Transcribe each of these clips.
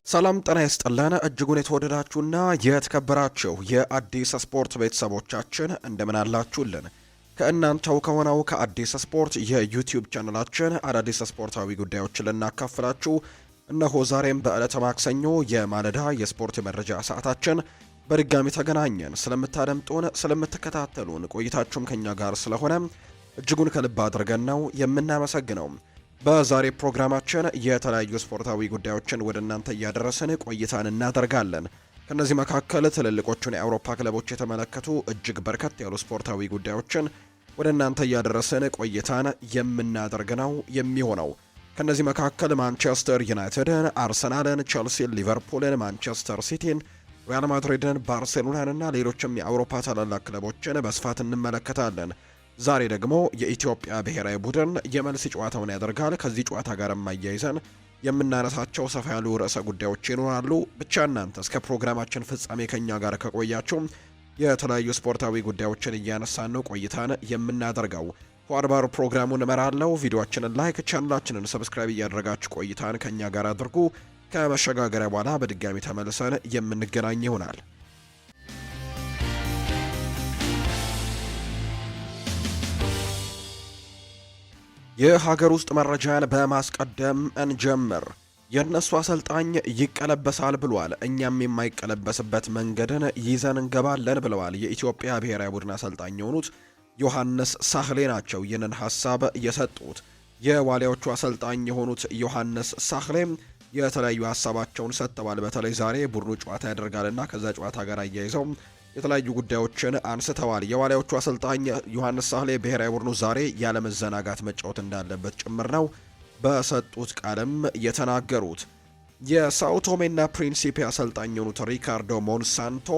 ሰላም ጤና ይስጥልን እጅጉን የተወደዳችሁና የተከበራችሁ የአዲስ ስፖርት ቤተሰቦቻችን እንደምን አላችሁልን? ከእናንተው ከሆነው ከአዲስ ስፖርት የዩቲዩብ ቻናላችን አዳዲስ ስፖርታዊ ጉዳዮችን ልናካፍላችሁ እነሆ ዛሬም በዕለተ ማክሰኞ የማለዳ የስፖርት መረጃ ሰዓታችን በድጋሚ ተገናኘን። ስለምታደምጡን፣ ስለምትከታተሉን ቆይታችሁም ከኛ ጋር ስለሆነ እጅጉን ከልብ አድርገን ነው የምናመሰግነው። በዛሬ ፕሮግራማችን የተለያዩ ስፖርታዊ ጉዳዮችን ወደ እናንተ እያደረስን ቆይታን እናደርጋለን። ከነዚህ መካከል ትልልቆቹን የአውሮፓ ክለቦች የተመለከቱ እጅግ በርከት ያሉ ስፖርታዊ ጉዳዮችን ወደ እናንተ እያደረስን ቆይታን የምናደርግ ነው የሚሆነው። ከነዚህ መካከል ማንቸስተር ዩናይትድን፣ አርሰናልን፣ ቸልሲን፣ ሊቨርፑልን፣ ማንቸስተር ሲቲን፣ ሪያል ማድሪድን፣ ባርሴሎናን እና ሌሎችም የአውሮፓ ታላላቅ ክለቦችን በስፋት እንመለከታለን። ዛሬ ደግሞ የኢትዮጵያ ብሔራዊ ቡድን የመልስ ጨዋታውን ያደርጋል። ከዚህ ጨዋታ ጋር የማያይዘን የምናነሳቸው ሰፋ ያሉ ርዕሰ ጉዳዮች ይኖራሉ። ብቻ እናንተ እስከ ፕሮግራማችን ፍጻሜ ከኛ ጋር ከቆያችሁ የተለያዩ ስፖርታዊ ጉዳዮችን እያነሳን ነው ቆይታን የምናደርገው። ፏድባሩ ፕሮግራሙን እመራለሁ። ቪዲዮአችንን ላይክ፣ ቻናላችንን ሰብስክራይብ እያደረጋችሁ ቆይታን ከኛ ጋር አድርጉ። ከመሸጋገሪያ በኋላ በድጋሚ ተመልሰን የምንገናኝ ይሆናል። የሀገር ውስጥ መረጃን በማስቀደም እንጀምር። የእነሱ አሰልጣኝ ይቀለበሳል ብሏል። እኛም የማይቀለበስበት መንገድን ይዘን እንገባለን ብለዋል። የኢትዮጵያ ብሔራዊ ቡድን አሰልጣኝ የሆኑት ዮሐንስ ሳህሌ ናቸው ይህንን ሀሳብ የሰጡት። የዋሊያዎቹ አሰልጣኝ የሆኑት ዮሐንስ ሳህሌ የተለያዩ ሀሳባቸውን ሰጥተዋል። በተለይ ዛሬ ቡድኑ ጨዋታ ያደርጋልና ከዛ ጨዋታ ጋር አያይዘው የተለያዩ ጉዳዮችን አንስተዋል። የዋሊያዎቹ አሰልጣኝ ዮሐንስ ሳህሌ ብሔራዊ ቡድኑ ዛሬ ያለመዘናጋት መጫወት እንዳለበት ጭምር ነው በሰጡት ቃልም የተናገሩት። የሳውቶሜና ፕሪንሲፔ አሰልጣኝ የሆኑት ሪካርዶ ሞንሳንቶ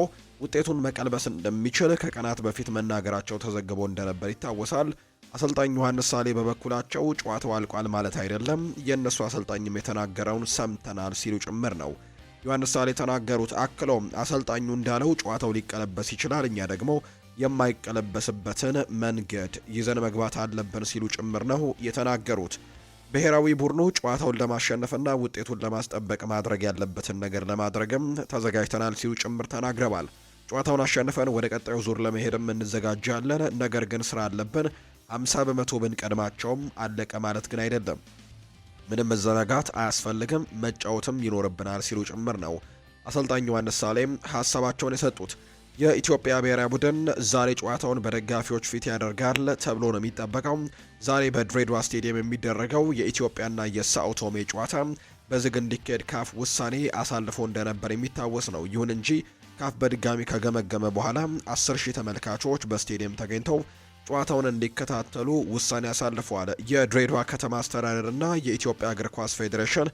ውጤቱን መቀልበስ እንደሚችል ከቀናት በፊት መናገራቸው ተዘግቦ እንደነበር ይታወሳል። አሰልጣኝ ዮሐንስ ሳህሌ በበኩላቸው ጨዋታው አልቋል ማለት አይደለም፣ የእነሱ አሰልጣኝም የተናገረውን ሰምተናል ሲሉ ጭምር ነው ዮሐንስ ሳህሌ ተናገሩት። አክሎም አሰልጣኙ እንዳለው ጨዋታው ሊቀለበስ ይችላል፣ እኛ ደግሞ የማይቀለበስበትን መንገድ ይዘን መግባት አለብን ሲሉ ጭምር ነው የተናገሩት። ብሔራዊ ቡድኑ ጨዋታውን ለማሸነፍና ውጤቱን ለማስጠበቅ ማድረግ ያለበትን ነገር ለማድረግም ተዘጋጅተናል ሲሉ ጭምር ተናግረዋል። ጨዋታውን አሸንፈን ወደ ቀጣዩ ዙር ለመሄድም እንዘጋጃለን፣ ነገር ግን ስራ አለብን። 50 በመቶ ብንቀድማቸውም አለቀ ማለት ግን አይደለም። ምንም መዘናጋት አያስፈልግም፣ መጫወትም ይኖርብናል ሲሉ ጭምር ነው አሰልጣኝ ዮሐንስ ሳህሌም ሀሳባቸውን የሰጡት። የኢትዮጵያ ብሔራዊ ቡድን ዛሬ ጨዋታውን በደጋፊዎች ፊት ያደርጋል ተብሎ ነው የሚጠበቀው። ዛሬ በድሬዳዋ ስቴዲየም የሚደረገው የኢትዮጵያና የሳኦ ቶሜ ጨዋታ በዝግ እንዲካሄድ ካፍ ውሳኔ አሳልፎ እንደነበር የሚታወስ ነው። ይሁን እንጂ ካፍ በድጋሚ ከገመገመ በኋላ 10,000 ተመልካቾች በስቴዲየም ተገኝተው ጨዋታውን እንዲከታተሉ ውሳኔ አሳልፈዋል። የድሬዳዋ ከተማ አስተዳደርና የኢትዮጵያ እግር ኳስ ፌዴሬሽን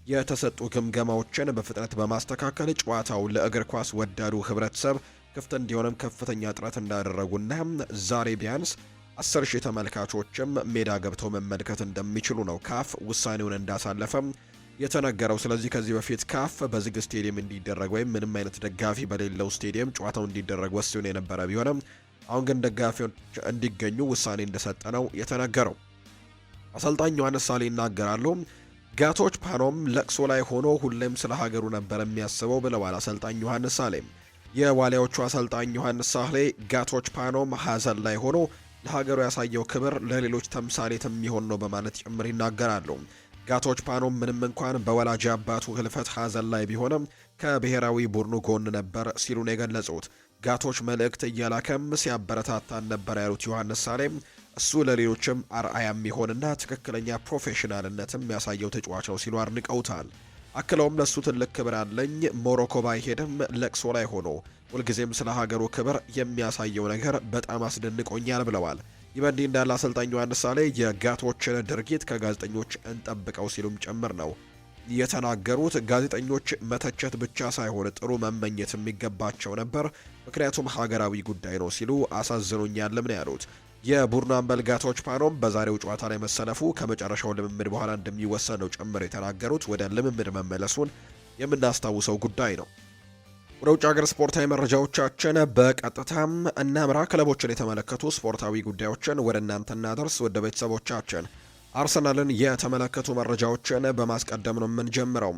የተሰጡ ግምገማዎችን በፍጥነት በማስተካከል ጨዋታው ለእግር ኳስ ወዳዱ ህብረተሰብ ክፍት እንዲሆንም ከፍተኛ ጥረት እንዳደረጉና ዛሬ ቢያንስ 10,000 ተመልካቾችም ሜዳ ገብተው መመልከት እንደሚችሉ ነው ካፍ ውሳኔውን እንዳሳለፈም የተነገረው። ስለዚህ ከዚህ በፊት ካፍ በዝግ ስቴዲየም እንዲደረግ ወይም ምንም አይነት ደጋፊ በሌለው ስቴዲየም ጨዋታው እንዲደረግ ወስኖ የነበረ ቢሆንም አሁን ግን ደጋፊዎች እንዲገኙ ውሳኔ እንደሰጠ ነው የተነገረው። አሰልጣኝ ዮሐንስ ሳህሌ ይናገራሉ። ጋቶች ፓኖም ለቅሶ ላይ ሆኖ ሁሌም ስለ ሀገሩ ነበር የሚያስበው ብለዋል አሰልጣኝ ዮሐንስ ሳህሌ። የዋሊያዎቹ አሰልጣኝ ዮሐንስ ሳህሌ ጋቶች ፓኖም ሀዘን ላይ ሆኖ ለሀገሩ ያሳየው ክብር ለሌሎች ተምሳሌት የሚሆን ነው በማለት ጭምር ይናገራሉ። ጋቶች ፓኖም ምንም እንኳን በወላጅ አባቱ ህልፈት ሀዘን ላይ ቢሆንም ከብሔራዊ ቡድኑ ጎን ነበር ሲሉ ነው የገለጹት። ጋቶች መልእክት እያላከም ሲያበረታታን ነበር ያሉት ዮሐንስ ሳህሌ እሱ ለሌሎችም አርአያ የሚሆንና ትክክለኛ ፕሮፌሽናልነትም የሚያሳየው ተጫዋች ነው ሲሉ አድንቀውታል። አክለውም ለሱ ትልቅ ክብር አለኝ፣ ሞሮኮ ባይሄድም ለቅሶ ላይ ሆኖ ሁልጊዜም ስለ ሀገሩ ክብር የሚያሳየው ነገር በጣም አስደንቆኛል ብለዋል። ይህ በእንዲህ እንዳለ አሰልጣኝ ዮሐንስ ሳህሌ የጋቶችን ድርጊት ከጋዜጠኞች እንጠብቀው ሲሉም ጭምር ነው የተናገሩት። ጋዜጠኞች መተቸት ብቻ ሳይሆን ጥሩ መመኘት የሚገባቸው ነበር፣ ምክንያቱም ሀገራዊ ጉዳይ ነው ሲሉ አሳዝኖኛልም ነው ያሉት። የቡድኑ አምበል ጋቶች ፓኖም በዛሬው ጨዋታ ላይ መሰለፉ ከመጨረሻው ልምምድ በኋላ እንደሚወሰን ነው ጭምር የተናገሩት። ወደ ልምምድ መመለሱን የምናስታውሰው ጉዳይ ነው። ወደ ውጭ ሀገር ስፖርታዊ መረጃዎቻችን በቀጥታም እናምራ። ክለቦችን የተመለከቱ ስፖርታዊ ጉዳዮችን ወደ እናንተ እናደርስ ወደ ቤተሰቦቻችን። አርሰናልን የተመለከቱ መረጃዎችን በማስቀደም ነው የምንጀምረው።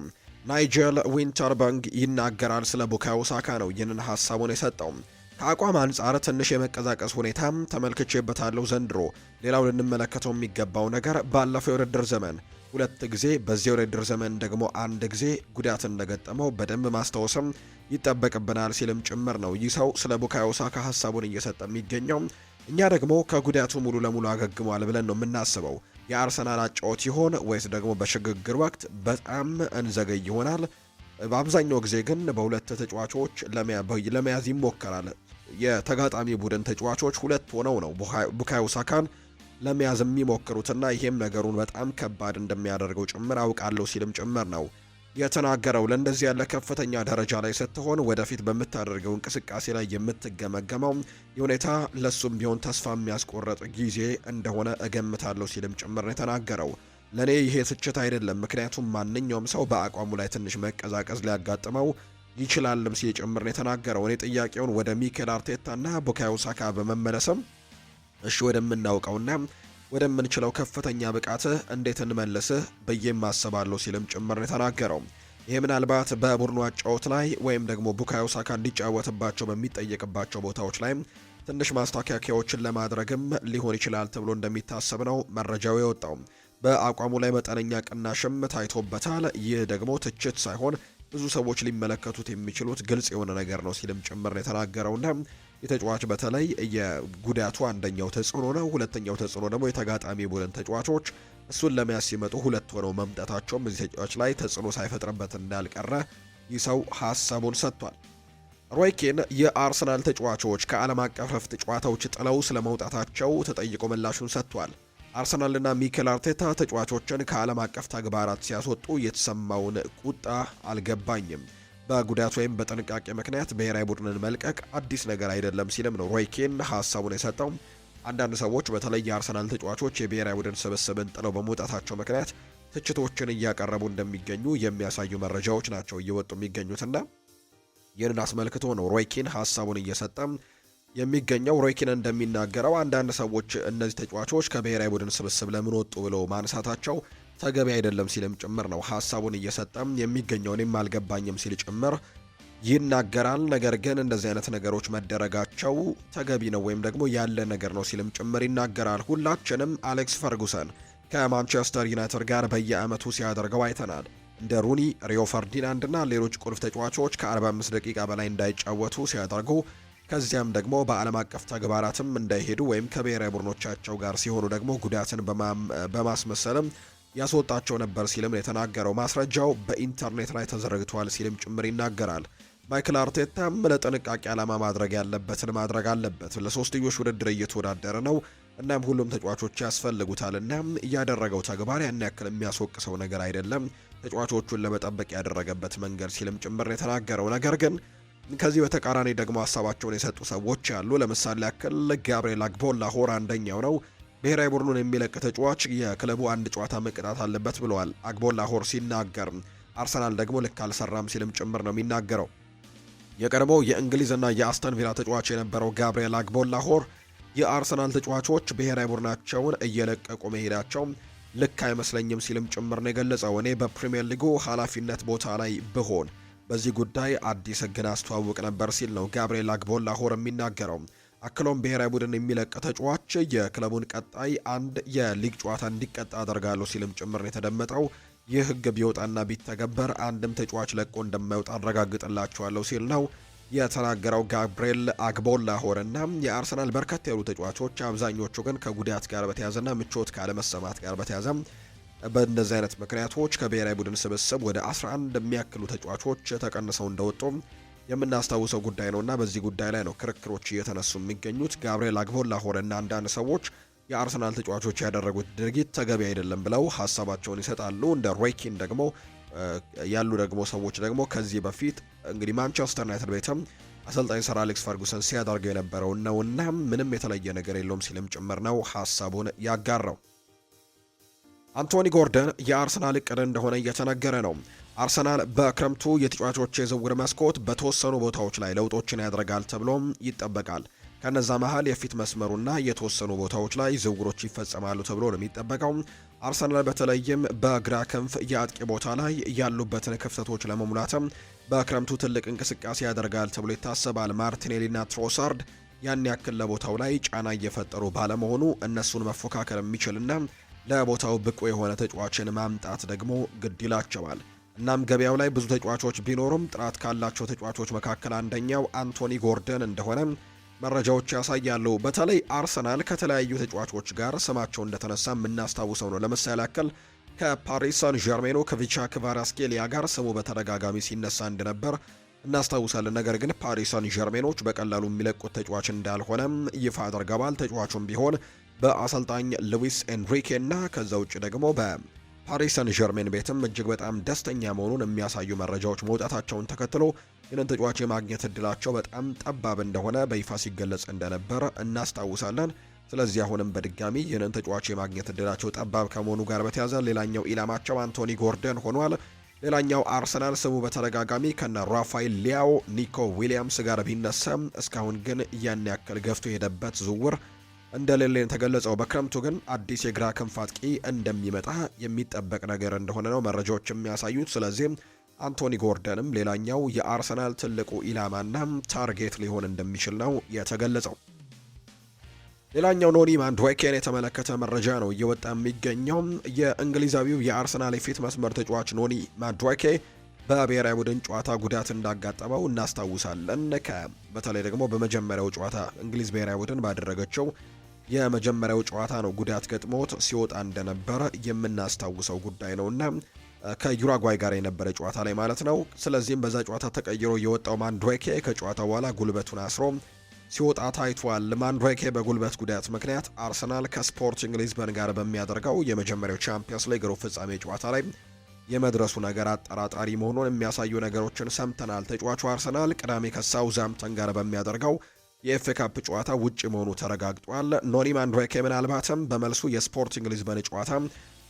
ናይጀል ዊንተርበንግ ይናገራል ስለ ቡካዮ ሳካ ነው ይህንን ሀሳቡን የሰጠው። ከአቋም አንጻር ትንሽ የመቀዛቀስ ሁኔታ ተመልክቼበታለሁ ዘንድሮ። ሌላው ልንመለከተው የሚገባው ነገር ባለፈው የውድድር ዘመን 2 ጊዜ በዚህ የውድድር ዘመን ደግሞ 1 ጊዜ ጉዳት እንደገጠመው በደንብ ማስታወስም ይጠበቅብናል ሲልም ጭምር ነው ይህ ሰው ስለ ቡካዮ ሳካ ሀሳቡን እየሰጠ የሚገኘው። እኛ ደግሞ ከጉዳቱ ሙሉ ለሙሉ አገግሟል ብለን ነው የምናስበው። የአርሰናል አጫወት ይሆን ወይስ ደግሞ በሽግግር ወቅት በጣም እንዘገይ ይሆናል? በአብዛኛው ጊዜ ግን በሁለት ተጫዋቾች ለመያዝ ይሞከራል። የተጋጣሚ ቡድን ተጫዋቾች 2 ሆነው ነው ቡካዮ ሳካን ለመያዝ የሚሞክሩትና ይሄም ነገሩን በጣም ከባድ እንደሚያደርገው ጭምር አውቃለሁ ሲልም ጭምር ነው የተናገረው። ለእንደዚህ ያለ ከፍተኛ ደረጃ ላይ ስትሆን ወደፊት በምታደርገው እንቅስቃሴ ላይ የምትገመገመው የሁኔታ ለሱም ቢሆን ተስፋ የሚያስቆርጥ ጊዜ እንደሆነ እገምታለሁ ሲልም ጭምር ነው የተናገረው። ለኔ ይሄ ትችት አይደለም፣ ምክንያቱም ማንኛውም ሰው በአቋሙ ላይ ትንሽ መቀዛቀዝ ሊያጋጥመው ይችላልም ሲል ጭምር ነው የተናገረው። እኔ ጥያቄውን ወደ ሚኬል አርቴታና ቡካዮ ሳካ በመመለስም እሺ ወደምናውቀውና ወደምንችለው ከፍተኛ ብቃትህ እንዴት እንመልስህ ብዬም አስባለሁ ሲልም ጭምር ነው የተናገረው። ይሄ ምናልባት በቡድኑ አጫወት ላይ ወይም ደግሞ ቡካዮ ሳካ እንዲጫወትባቸው በሚጠየቅባቸው ቦታዎች ላይ ትንሽ ማስተካከያዎችን ለማድረግም ሊሆን ይችላል ተብሎ እንደሚታሰብ ነው መረጃው የወጣው። በአቋሙ ላይ መጠነኛ ቅናሽም ታይቶበታል። ይህ ደግሞ ትችት ሳይሆን ብዙ ሰዎች ሊመለከቱት የሚችሉት ግልጽ የሆነ ነገር ነው ሲልም ጭምር ነው የተናገረውና የተጫዋች በተለይ የጉዳቱ አንደኛው ተጽዕኖ ነው። ሁለተኛው ተጽዕኖ ደግሞ የተጋጣሚ ቡድን ተጫዋቾች እሱን ለመያዝ ሲመጡ 2 ሆነው መምጣታቸውም እዚህ ተጫዋች ላይ ተጽዕኖ ሳይፈጥርበት እንዳልቀረ ይህ ሰው ሀሳቡን ሰጥቷል። ሮይ ኬን የአርሰናል ተጫዋቾች ከዓለም አቀፍ ረፍት ጨዋታዎች ጥለው ስለመውጣታቸው ተጠይቆ ምላሹን ሰጥቷል። አርሰናልና ሚኬል አርቴታ ተጫዋቾችን ከዓለም አቀፍ ተግባራት ሲያስወጡ የተሰማውን ቁጣ አልገባኝም። በጉዳት ወይም በጥንቃቄ ምክንያት ብሔራዊ ቡድንን መልቀቅ አዲስ ነገር አይደለም ሲልም ነው ሮይ ኬን ሀሳቡን የሰጠው። አንዳንድ ሰዎች በተለይ የአርሰናል ተጫዋቾች የብሔራዊ ቡድን ስብስብን ጥለው በመውጣታቸው ምክንያት ትችቶችን እያቀረቡ እንደሚገኙ የሚያሳዩ መረጃዎች ናቸው እየወጡ የሚገኙትና ይህንን አስመልክቶ ነው ሮይ ኬን ሀሳቡን እየሰጠ የሚገኘው። ሮይ ኬን እንደሚናገረው አንዳንድ ሰዎች እነዚህ ተጫዋቾች ከብሔራዊ ቡድን ስብስብ ለምን ወጡ ብለው ማንሳታቸው ተገቢ አይደለም ሲልም ጭምር ነው ሀሳቡን እየሰጠም የሚገኘው። እኔም አልገባኝም ሲል ጭምር ይናገራል። ነገር ግን እንደዚህ አይነት ነገሮች መደረጋቸው ተገቢ ነው ወይም ደግሞ ያለ ነገር ነው ሲልም ጭምር ይናገራል። ሁላችንም አሌክስ ፈርጉሰን ከማንቸስተር ዩናይትድ ጋር በየዓመቱ ሲያደርገው አይተናል። እንደ ሩኒ፣ ሪዮ ፈርዲናንድ እና ሌሎች ቁልፍ ተጫዋቾች ከ45 ደቂቃ በላይ እንዳይጫወቱ ሲያደርጉ ከዚያም ደግሞ በዓለም አቀፍ ተግባራትም እንዳይሄዱ ወይም ከብሔራዊ ቡድኖቻቸው ጋር ሲሆኑ ደግሞ ጉዳትን በማስመሰልም ያስወጣቸው ነበር ሲልም የተናገረው። ማስረጃው በኢንተርኔት ላይ ተዘርግቷል ሲልም ጭምር ይናገራል። ማይክል አርቴታም ለጥንቃቄ ዓላማ ማድረግ ያለበትን ማድረግ አለበት። ለሶስትዮሽ ውድድር እየተወዳደረ ነው። እናም ሁሉም ተጫዋቾች ያስፈልጉታል። እናም እያደረገው ተግባር ያን ያክል የሚያስወቅሰው ነገር አይደለም ተጫዋቾቹን ለመጠበቅ ያደረገበት መንገድ ሲልም ጭምር የተናገረው። ነገር ግን ከዚህ በተቃራኒ ደግሞ ሀሳባቸውን የሰጡ ሰዎች አሉ። ለምሳሌ ያክል ጋብሪኤል አግቦላሆር አንደኛው ነው። ብሔራዊ ቡድኑን የሚለቅ ተጫዋች የክለቡ አንድ ጨዋታ መቅጣት አለበት ብለዋል አግቦላሆር ሲናገር። አርሰናል ደግሞ ልክ አልሰራም ሲልም ጭምር ነው የሚናገረው። የቀድሞው የእንግሊዝና የአስተን ቪላ ተጫዋች የነበረው ጋብሪኤል አግቦላሆር የአርሰናል ተጫዋቾች ብሔራዊ ቡድናቸውን እየለቀቁ መሄዳቸው ልክ አይመስለኝም ሲልም ጭምር ነው የገለጸው። እኔ በፕሪሚየር ሊጉ ኃላፊነት ቦታ ላይ ብሆን በዚህ ጉዳይ አዲስ ሕግን አስተዋውቅ ነበር ሲል ነው ጋብሪኤል አግቦላሆር የሚናገረው። አክሎም ብሔራዊ ቡድን የሚለቅ ተጫዋች የክለቡን ቀጣይ አንድ የሊግ ጨዋታ እንዲቀጣ አደርጋለሁ ሲልም ጭምር ነው የተደመጠው። ይህ ሕግ ቢወጣና ቢተገበር አንድም ተጫዋች ለቆ እንደማይወጣ አረጋግጥላቸዋለሁ ሲል ነው የተናገረው ጋብሪኤል አግቦላሆርና የአርሰናል በርከት ያሉ ተጫዋቾች አብዛኞቹ ግን ከጉዳት ጋር በተያዘና ምቾት ካለመሰማት ጋር በተያዘ በእንደዚህ አይነት ምክንያቶች ከብሔራዊ ቡድን ስብስብ ወደ 11 የሚያክሉ ተጫዋቾች ተቀንሰው እንደወጡ የምናስታውሰው ጉዳይ ነውና በዚህ ጉዳይ ላይ ነው ክርክሮች እየተነሱ የሚገኙት። ጋብሪኤል አግቦላሆርና አንዳንድ ሰዎች የአርሰናል ተጫዋቾች ያደረጉት ድርጊት ተገቢ አይደለም ብለው ሀሳባቸውን ይሰጣሉ። እንደ ሮይ ኪን ደግሞ ያሉ ደግሞ ሰዎች ደግሞ ከዚህ በፊት እንግዲህ ማንቸስተር ዩናይትድ ቤትም አሰልጣኝ ሰር አሌክስ ፈርጉሰን ሲያደርገው የነበረው ነውና ምንም የተለየ ነገር የለውም ሲልም ጭምር ነው ሀሳቡን ያጋራው። አንቶኒ ጎርደን የአርሰናል እቅድ እንደሆነ እየተነገረ ነው። አርሰናል በክረምቱ የተጫዋቾች የዝውውር መስኮት በተወሰኑ ቦታዎች ላይ ለውጦችን ያደርጋል ተብሎም ይጠበቃል። ከነዛ መሃል የፊት መስመሩና የተወሰኑ ቦታዎች ላይ ዝውውሮች ይፈጸማሉ ተብሎ ነው የሚጠበቀው። አርሰናል በተለይም በግራ ክንፍ የአጥቂ ቦታ ላይ ያሉበትን ክፍተቶች ለመሙላትም በክረምቱ ትልቅ እንቅስቃሴ ያደርጋል ተብሎ ይታሰባል። ማርቲኔሊና ትሮሳርድ ያን ያክል ለቦታው ላይ ጫና እየፈጠሩ ባለመሆኑ እነሱን መፎካከር የሚችልና ለቦታው ብቁ የሆነ ተጫዋችን ማምጣት ደግሞ ግድ ይላቸዋል። እናም ገበያው ላይ ብዙ ተጫዋቾች ቢኖሩም ጥራት ካላቸው ተጫዋቾች መካከል አንደኛው አንቶኒ ጎርደን እንደሆነ መረጃዎች ያሳያሉ። በተለይ አርሰናል ከተለያዩ ተጫዋቾች ጋር ስማቸው እንደተነሳ የምናስታውሰው ነው። ለምሳሌ ያክል ከፓሪስ ሳን ዠርሜኑ ከቪቻ ክቫራስኬሊያ ጋር ስሙ በተደጋጋሚ ሲነሳ እንደነበር እናስታውሳለን። ነገር ግን ፓሪስ ሳን ዠርሜኖች በቀላሉ የሚለቁት ተጫዋች እንዳልሆነ ይፋ አድርገዋል። ተጫዋቹም ቢሆን በአሰልጣኝ ሉዊስ ኤንሪኬ እና ከዛ ውጭ ደግሞ በፓሪስ ሳን ዠርሜን ቤትም እጅግ በጣም ደስተኛ መሆኑን የሚያሳዩ መረጃዎች መውጣታቸውን ተከትሎ ይህንን ተጫዋች የማግኘት እድላቸው በጣም ጠባብ እንደሆነ በይፋ ሲገለጽ እንደነበር እናስታውሳለን። ስለዚህ አሁንም በድጋሚ ይህንን ተጫዋች የማግኘት እድላቸው ጠባብ ከመሆኑ ጋር በተያያዘ ሌላኛው ኢላማቸው አንቶኒ ጎርደን ሆኗል። ሌላኛው አርሰናል ስሙ በተደጋጋሚ ከነ ራፋኤል ሊያኦ፣ ኒኮ ዊሊያምስ ጋር ቢነሳም እስካሁን ግን ያን ያክል ገፍቶ የሄደበት ዝውውር እንደሌለ የተገለጸው። በክረምቱ ግን አዲስ የግራ ክንፍ አጥቂ እንደሚመጣ የሚጠበቅ ነገር እንደሆነ ነው መረጃዎች የሚያሳዩት። ስለዚህ አንቶኒ ጎርደንም ሌላኛው የአርሰናል ትልቁ ኢላማና ታርጌት ሊሆን እንደሚችል ነው የተገለጸው። ሌላኛው ኖኒ ማንድዌኬን የተመለከተ መረጃ ነው እየወጣ የሚገኘው። የእንግሊዛዊው የአርሰናል የፊት መስመር ተጫዋች ኖኒ ማንድዌኬ በብሔራዊ ቡድን ጨዋታ ጉዳት እንዳጋጠመው እናስታውሳለን። በተለይ ደግሞ በመጀመሪያው ጨዋታ እንግሊዝ ብሔራዊ ቡድን ባደረገችው የመጀመሪያው ጨዋታ ነው ጉዳት ገጥሞት ሲወጣ እንደነበረ የምናስታውሰው ጉዳይ ነውና ከዩራጓይ ጋር የነበረ ጨዋታ ላይ ማለት ነው። ስለዚህም በዛ ጨዋታ ተቀይሮ የወጣው ማንድዌኬ ከጨዋታው በኋላ ጉልበቱን አስሮ ሲወጣ ታይቷል። ማንድዌኬ በጉልበት ጉዳት ምክንያት አርሰናል ከስፖርቲንግ ሊዝበን ጋር በሚያደርገው የመጀመሪያው ቻምፒየንስ ሊግ ሩብ ፍጻሜ ጨዋታ ላይ የመድረሱ ነገር አጠራጣሪ መሆኑን የሚያሳዩ ነገሮችን ሰምተናል። ተጫዋቹ አርሰናል ቅዳሜ ከሳውዛምፕተን ጋር በሚያደርገው የኤፍኤ ካፕ ጨዋታ ውጪ መሆኑ ተረጋግጧል። ኖኒ ማንድዌኬ ምናልባትም በመልሱ የስፖርቲንግ ሊዝበን ጨዋታ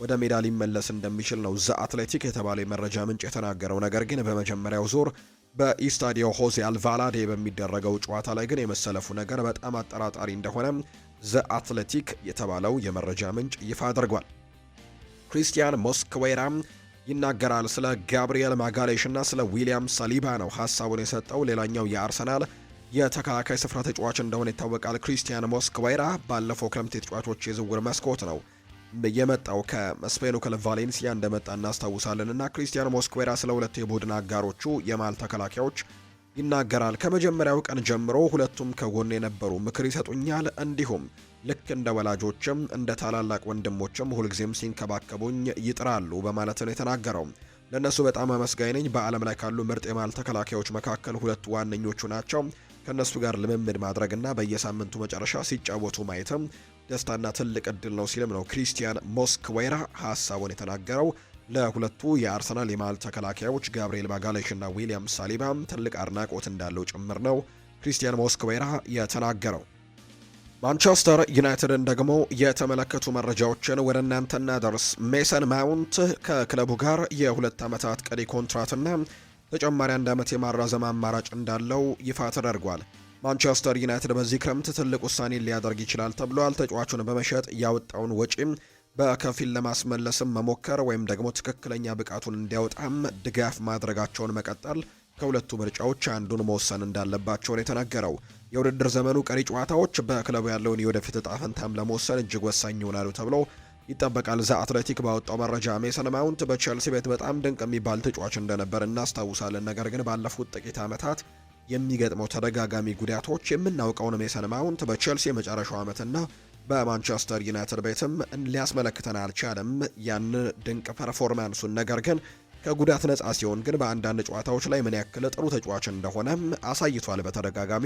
ወደ ሜዳ ሊመለስ እንደሚችል ነው ዘ አትሌቲክ የተባለ የመረጃ ምንጭ የተናገረው። ነገር ግን በመጀመሪያው ዙር በኢስታዲዮ ሆዜ አልቫላዴ በሚደረገው ጨዋታ ላይ ግን የመሰለፉ ነገር በጣም አጠራጣሪ እንደሆነ ዘ አትሌቲክ የተባለው የመረጃ ምንጭ ይፋ አድርጓል። ክሪስቲያን ሞስክዌራ ይናገራል። ስለ ጋብሪኤል ማጋሌሽ እና ስለ ዊሊያም ሳሊባ ነው ሀሳቡን የሰጠው። ሌላኛው የአርሰናል የተከላካይ ስፍራ ተጫዋች እንደሆነ ይታወቃል። ክሪስቲያን ሞስክዌራ ባለፈው ክረምት የተጫዋቾች የዝውውር መስኮት ነው የመጣው ከስፔኑ ክለብ ቫሌንሲያ እንደመጣ እናስታውሳለን። እና ክሪስቲያን ሞስክዌራ ስለ ሁለቱ የቡድን አጋሮቹ የማል ተከላካዮች ይናገራል። ከመጀመሪያው ቀን ጀምሮ ሁለቱም ከጎን የነበሩ ምክር ይሰጡኛል፣ እንዲሁም ልክ እንደ ወላጆችም እንደ ታላላቅ ወንድሞችም ሁልጊዜም ሲንከባከቡኝ ይጥራሉ በማለት ነው የተናገረው። ለእነሱ በጣም አመስጋኝ ነኝ። በዓለም ላይ ካሉ ምርጥ የማል ተከላካዮች መካከል ሁለቱ ዋነኞቹ ናቸው። ከእነሱ ጋር ልምምድ ማድረግና በየሳምንቱ መጨረሻ ሲጫወቱ ማየትም ደስታና ትልቅ እድል ነው ሲልም ነው ክሪስቲያን ሞስክዌራ ሀሳቡን የተናገረው። ለሁለቱ የአርሰናል የማል ተከላካዮች ጋብሪኤል ማጋሌሽ እና ዊሊያም ሳሊባም ትልቅ አድናቆት እንዳለው ጭምር ነው ክሪስቲያን ሞስክዌራ የተናገረው። ማንቸስተር ዩናይትድን ደግሞ የተመለከቱ መረጃዎችን ወደ እናንተ እናደርስ። ሜሰን ማውንት ከክለቡ ጋር የ2 ዓመታት ቀሪ ኮንትራትና ተጨማሪ 1 ዓመት የማራዘም አማራጭ እንዳለው ይፋ ተደርጓል። ማንቸስተር ዩናይትድ በዚህ ክረምት ትልቅ ውሳኔ ሊያደርግ ይችላል ተብሏል። ተጫዋቹን በመሸጥ ያወጣውን ወጪም በከፊል ለማስመለስም መሞከር ወይም ደግሞ ትክክለኛ ብቃቱን እንዲያወጣም ድጋፍ ማድረጋቸውን መቀጠል ከሁለቱ ምርጫዎች አንዱን መወሰን እንዳለባቸው ነው የተናገረው። የውድድር ዘመኑ ቀሪ ጨዋታዎች በክለቡ ያለውን የወደፊት እጣ ፈንታም ለመወሰን እጅግ ወሳኝ ይሆናሉ ተብሎ ይጠበቃል። ዘ አትሌቲክ ባወጣው መረጃ ሜሰን ማውንት በቼልሲ ቤት በጣም ድንቅ የሚባል ተጫዋች እንደነበር እናስታውሳለን። ነገር ግን ባለፉት ጥቂት ዓመታት የሚገጥመው ተደጋጋሚ ጉዳቶች የምናውቀውን ሜሰን ማውንት በቼልሲ የመጨረሻው ዓመትና በማንቸስተር ዩናይትድ ቤትም ሊያስመለክተን አልቻለም ያን ድንቅ ፐርፎርማንሱን። ነገር ግን ከጉዳት ነጻ ሲሆን ግን በአንዳንድ ጨዋታዎች ላይ ምን ያክል ጥሩ ተጫዋች እንደሆነ አሳይቷል በተደጋጋሚ።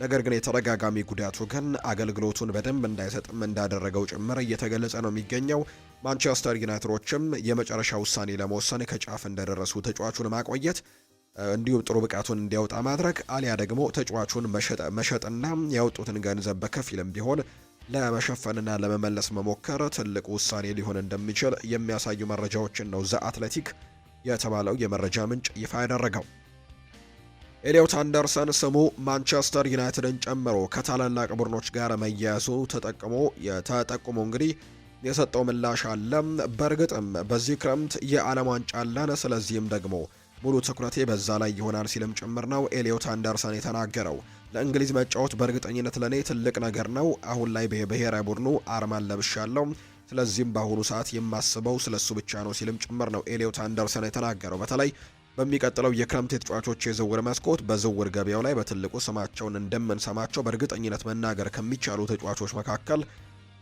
ነገር ግን የተደጋጋሚ ጉዳቱ ግን አገልግሎቱን በደንብ እንዳይሰጥም እንዳደረገው ጭምር እየተገለጸ ነው የሚገኘው። ማንቸስተር ዩናይትዶችም የመጨረሻ ውሳኔ ለመወሰን ከጫፍ እንደደረሱ ተጫዋቹን ማቆየት እንዲሁም ጥሩ ብቃቱን እንዲያወጣ ማድረግ አሊያ ደግሞ ተጫዋቹን መሸጥና ያወጡትን ገንዘብ በከፊልም ቢሆን ለመሸፈንና ለመመለስ መሞከር ትልቁ ውሳኔ ሊሆን እንደሚችል የሚያሳዩ መረጃዎችን ነው ዘ አትሌቲክ የተባለው የመረጃ ምንጭ ይፋ ያደረገው። ኤሊዮት አንደርሰን ስሙ ማንቸስተር ዩናይትድን ጨምሮ ከታላላቅ ቡድኖች ጋር መያያዙ ተጠቁሞ እንግዲህ የሰጠው ምላሽ አለ። በእርግጥም በዚህ ክረምት የዓለም ዋንጫ አለን፣ ስለዚህም ደግሞ ሙሉ ትኩረቴ በዛ ላይ ይሆናል ሲልም ጭምር ነው ኤሊዮት አንደርሰን የተናገረው። ለእንግሊዝ መጫወት በእርግጠኝነት ለኔ ትልቅ ነገር ነው። አሁን ላይ በብሔራዊ ቡድኑ አርማን ለብሻለሁ፣ ስለዚህም በአሁኑ ሰዓት የማስበው ስለሱ ብቻ ነው ሲልም ጭምር ነው ኤሊዮት አንደርሰን የተናገረው። በተለይ በሚቀጥለው የክረምት የተጫዋቾች የዝውውር መስኮት በዝውውር ገበያው ላይ በትልቁ ስማቸውን እንደምንሰማቸው በእርግጠኝነት መናገር ከሚቻሉ ተጫዋቾች መካከል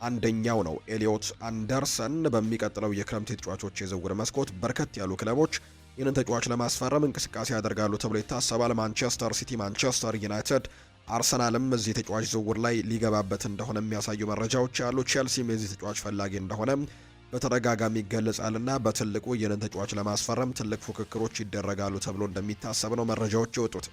አንደኛው ነው ኤሊዮት አንደርሰን። በሚቀጥለው የክረምት የተጫዋቾች የዝውውር መስኮት በርከት ያሉ ክለቦች ይህንን ተጫዋች ለማስፈረም እንቅስቃሴ ያደርጋሉ ተብሎ ይታሰባል። ማንቸስተር ሲቲ፣ ማንቸስተር ዩናይትድ፣ አርሰናልም እዚህ ተጫዋች ዝውውር ላይ ሊገባበት እንደሆነ የሚያሳዩ መረጃዎች ያሉ። ቼልሲም የዚህ ተጫዋች ፈላጊ እንደሆነ በተደጋጋሚ ይገለጻልና በትልቁ ይህንን ተጫዋች ለማስፈረም ትልቅ ፉክክሮች ይደረጋሉ ተብሎ እንደሚታሰብ ነው መረጃዎች የወጡት።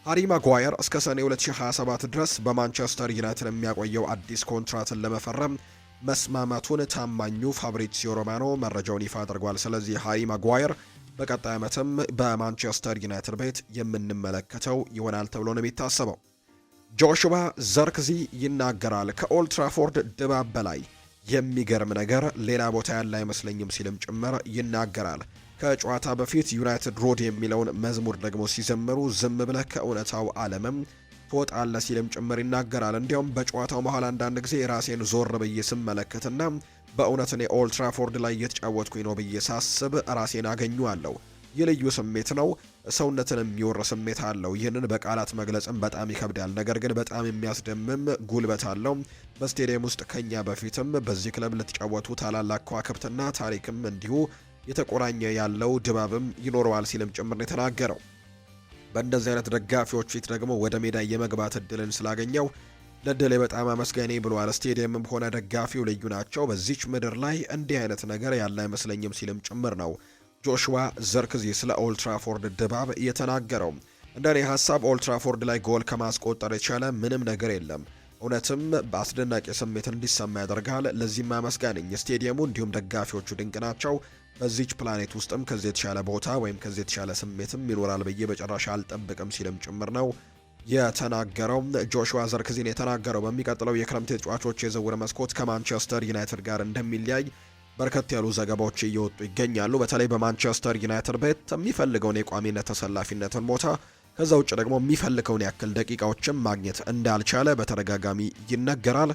ሃሪ ማጓየር እስከ ሰኔ 2027 ድረስ በማንቸስተር ዩናይትድ የሚያቆየው አዲስ ኮንትራትን ለመፈረም መስማማቱን ታማኙ ፋብሪዚዮ ሮማኖ መረጃውን ይፋ አድርጓል። ስለዚህ ሃሪ ማጓየር በቀጣይ ዓመትም በማንቸስተር ዩናይትድ ቤት የምንመለከተው ይሆናል ተብሎ ነው የሚታሰበው። ጆሹዋ ዘርክዚ ይናገራል። ከኦልድ ትራፎርድ ድባብ በላይ የሚገርም ነገር ሌላ ቦታ ያለ አይመስለኝም ሲልም ጭምር ይናገራል። ከጨዋታ በፊት ዩናይትድ ሮድ የሚለውን መዝሙር ደግሞ ሲዘምሩ ዝም ብለህ ከእውነታው ዓለምም ትወጣለህ ሲልም ጭምር ይናገራል። እንዲያውም በጨዋታው መሃል አንዳንድ ጊዜ ራሴን ዞር ብዬ ስመለከትና በእውነት እኔ ኦልድ ትራፎርድ ላይ እየተጫወትኩኝ ነው ብዬ ሳስብ ራሴን አገኘዋለሁ። የልዩ ስሜት ነው፣ ሰውነትን የሚወር ስሜት አለው። ይህንን በቃላት መግለጽም በጣም ይከብዳል። ነገር ግን በጣም የሚያስደምም ጉልበት አለው። በስቴዲየም ውስጥ ከኛ በፊትም በዚህ ክለብ ለተጫወቱ ታላላቅ ከዋክብትና ታሪክም እንዲሁ የተቆራኘ ያለው ድባብም ይኖረዋል ሲልም ጭምር የተናገረው። በእንደዚህ አይነት ደጋፊዎች ፊት ደግሞ ወደ ሜዳ የመግባት እድልን ስላገኘው ለድሌ በጣም አመስጋኝ ብለዋል። ስቴዲየምም ሆነ ደጋፊው ልዩ ናቸው። በዚች ምድር ላይ እንዲህ አይነት ነገር ያለ አይመስለኝም ሲልም ጭምር ነው ጆሹዋ ዘርክዚ ስለ ኦልድ ትራፎርድ ድባብ የተናገረው። እንደኔ ሀሳብ ኦልድ ትራፎርድ ላይ ጎል ከማስቆጠር የቻለ ምንም ነገር የለም። እውነትም በአስደናቂ ስሜት እንዲሰማ ያደርጋል። ለዚህም አመስጋኝ ስቴዲየሙ እንዲሁም ደጋፊዎቹ ድንቅ ናቸው። በዚች ፕላኔት ውስጥም ከዚህ የተሻለ ቦታ ወይም ከዚህ የተሻለ ስሜትም ይኖራል ብዬ በጭራሽ አልጠብቅም ሲልም ጭምር ነው የተናገረው። ጆሹዋ ዘርክዚን የተናገረው በሚቀጥለው የክረምት ተጫዋቾች የዝውውር መስኮት ከማንቸስተር ዩናይትድ ጋር እንደሚለያይ በርከት ያሉ ዘገባዎች እየወጡ ይገኛሉ። በተለይ በማንቸስተር ዩናይትድ ቤት የሚፈልገውን የቋሚነት ተሰላፊነትን ቦታ ከዛ ውጭ ደግሞ የሚፈልገውን ያክል ደቂቃዎችን ማግኘት እንዳልቻለ በተደጋጋሚ ይነገራል።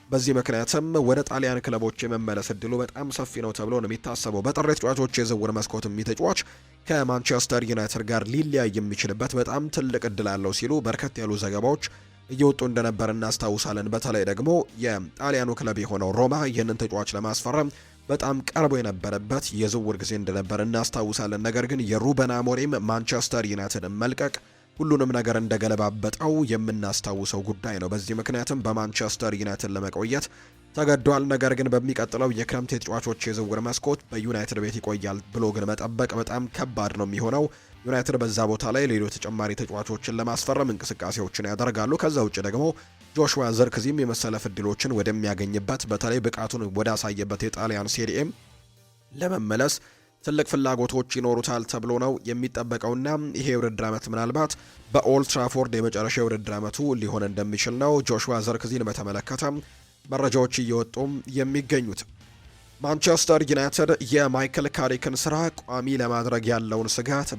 በዚህ ምክንያትም ወደ ጣሊያን ክለቦች የመመለስ እድሉ በጣም ሰፊ ነው ተብሎ ነው የሚታሰበው። በጥር ተጫዋቾች የዝውውር መስኮት ተጫዋች ከማንቸስተር ዩናይትድ ጋር ሊለያይ የሚችልበት በጣም ትልቅ እድል አለው ሲሉ በርከት ያሉ ዘገባዎች እየወጡ እንደነበር እናስታውሳለን። በተለይ ደግሞ የጣሊያኑ ክለብ የሆነው ሮማ ይህንን ተጫዋች ለማስፈረም በጣም ቀርቦ የነበረበት የዝውውር ጊዜ እንደነበር እናስታውሳለን። ነገር ግን የሩበን አሞሪም ማንቸስተር ዩናይትድን መልቀቅ ሁሉንም ነገር እንደገለባበጠው የምናስታውሰው ጉዳይ ነው። በዚህ ምክንያትም በማንቸስተር ዩናይትድ ለመቆየት ተገዷል። ነገር ግን በሚቀጥለው የክረምት የተጫዋቾች የዝውውር መስኮት በዩናይትድ ቤት ይቆያል ብሎ ግን መጠበቅ በጣም ከባድ ነው የሚሆነው። ዩናይትድ በዛ ቦታ ላይ ሌሎች ተጨማሪ ተጫዋቾችን ለማስፈረም እንቅስቃሴዎችን ያደርጋሉ። ከዛ ውጭ ደግሞ ጆሹዋ ዘርክዚም የመሰለፍ እድሎችን ወደሚያገኝበት በተለይ ብቃቱን ወዳሳየበት የጣሊያን ሴሪኤም ለመመለስ ትልቅ ፍላጎቶች ይኖሩታል ተብሎ ነው የሚጠበቀውና ይሄ የውድድር ዓመት ምናልባት በኦልድ ትራፎርድ የመጨረሻ የውድድር ዓመቱ ሊሆን እንደሚችል ነው ጆሹዋ ዘርክዚን በተመለከተ መረጃዎች እየወጡ የሚገኙት። ማንቸስተር ዩናይትድ የማይክል ካሪክን ስራ ቋሚ ለማድረግ ያለውን ስጋት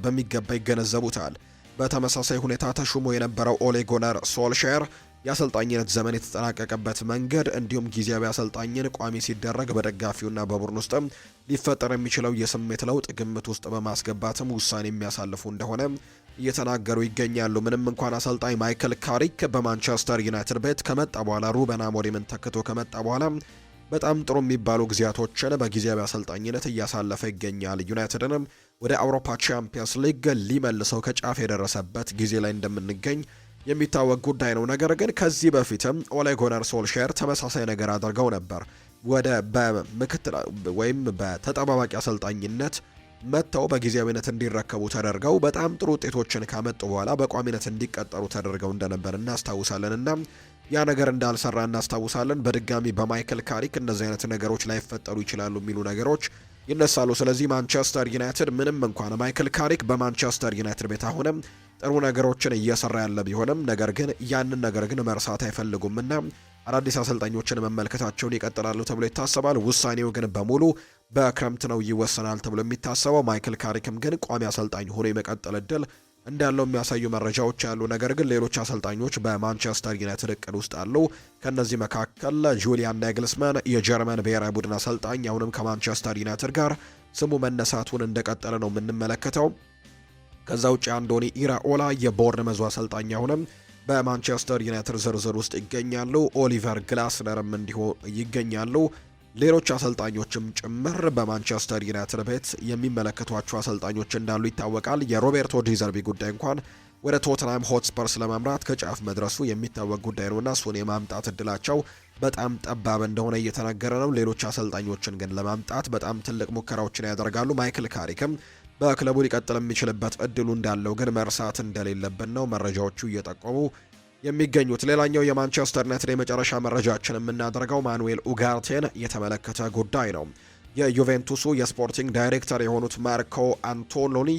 በሚገባ ይገነዘቡታል። በተመሳሳይ ሁኔታ ተሹሞ የነበረው ኦሌ ጉናር ሶልሻየር የአሰልጣኝነት ዘመን የተጠናቀቀበት መንገድ እንዲሁም ጊዜያዊ አሰልጣኝን ቋሚ ሲደረግ በደጋፊውና በቡድን ውስጥም ሊፈጠር የሚችለው የስሜት ለውጥ ግምት ውስጥ በማስገባትም ውሳኔ የሚያሳልፉ እንደሆነ እየተናገሩ ይገኛሉ። ምንም እንኳን አሰልጣኝ ማይክል ካሪክ በማንቸስተር ዩናይትድ ቤት ከመጣ በኋላ ሩበን አሞሪምን ተክቶ ከመጣ በኋላ በጣም ጥሩ የሚባሉ ጊዜያቶችን በጊዜያዊ አሰልጣኝነት እያሳለፈ ይገኛል። ዩናይትድንም ወደ አውሮፓ ቻምፒየንስ ሊግ ሊመልሰው ከጫፍ የደረሰበት ጊዜ ላይ እንደምንገኝ የሚታወቅ ጉዳይ ነው። ነገር ግን ከዚህ በፊትም ኦሌ ጉናር ሶልሻየር ተመሳሳይ ነገር አድርገው ነበር። ወደ በምክትል ወይም በተጠባባቂ አሰልጣኝነት መጥተው በጊዜያዊነት እንዲረከቡ ተደርገው በጣም ጥሩ ውጤቶችን ካመጡ በኋላ በቋሚነት እንዲቀጠሩ ተደርገው እንደነበር እናስታውሳለን እና ያ ነገር እንዳልሰራ እናስታውሳለን። በድጋሚ በማይክል ካሪክ እንደዚህ አይነት ነገሮች ላይፈጠሩ ይችላሉ የሚሉ ነገሮች ይነሳሉ። ስለዚህ ማንቸስተር ዩናይትድ ምንም እንኳን ማይክል ካሪክ በማንቸስተር ዩናይትድ ቤት አሁንም ጥሩ ነገሮችን እየሰራ ያለ ቢሆንም ነገር ግን ያንን ነገር ግን መርሳት አይፈልጉምና አዳዲስ አሰልጣኞችን መመልከታቸውን ይቀጥላሉ ተብሎ ይታሰባል። ውሳኔው ግን በሙሉ በክረምት ነው ይወሰናል ተብሎ የሚታሰበው። ማይክል ካሪክም ግን ቋሚ አሰልጣኝ ሆኖ የመቀጠል እድል እንዳለው የሚያሳዩ መረጃዎች ያሉ፣ ነገር ግን ሌሎች አሰልጣኞች በማንቸስተር ዩናይትድ እቅድ ውስጥ አሉ። ከነዚህ መካከል ጁሊያን ናግልስማን የጀርመን ብሔራዊ ቡድን አሰልጣኝ አሁንም ከማንቸስተር ዩናይትድ ጋር ስሙ መነሳቱን እንደቀጠለ ነው የምንመለከተው። ከዛ ውጭ አንዶኒ ኢራኦላ የቦርንመዙ አሰልጣኝ አሁንም በማንቸስተር ዩናይትድ ዝርዝር ውስጥ ይገኛሉ። ኦሊቨር ግላስነርም እንዲሁ ይገኛሉ። ሌሎች አሰልጣኞችም ጭምር በማንቸስተር ዩናይትድ ቤት የሚመለከቷቸው አሰልጣኞች እንዳሉ ይታወቃል። የሮቤርቶ ዲዘርቢ ጉዳይ እንኳን ወደ ቶተንሃም ሆትስፐርስ ለማምራት ከጫፍ መድረሱ የሚታወቅ ጉዳይ ነውና እሱን የማምጣት እድላቸው በጣም ጠባብ እንደሆነ እየተነገረ ነው። ሌሎች አሰልጣኞችን ግን ለማምጣት በጣም ትልቅ ሙከራዎችን ያደርጋሉ። ማይክል ካሪክም በክለቡ ሊቀጥል የሚችልበት እድሉ እንዳለው ግን መርሳት እንደሌለብን ነው መረጃዎቹ እየጠቆሙ የሚገኙት። ሌላኛው የማንቸስተር ዩናይትድ የመጨረሻ መረጃችን የምናደርገው ማኑኤል ኡጋርቴን የተመለከተ ጉዳይ ነው። የዩቬንቱሱ የስፖርቲንግ ዳይሬክተር የሆኑት ማርኮ አንቶሎኒ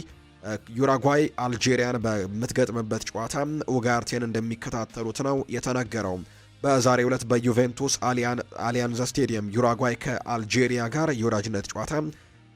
ዩራጓይ አልጄሪያን በምትገጥምበት ጨዋታ ኡጋርቴን እንደሚከታተሉት ነው የተነገረው። በዛሬው ዕለት በዩቬንቱስ አሊያንዝ ስቴዲየም ዩራጓይ ከአልጄሪያ ጋር የወዳጅነት ጨዋታ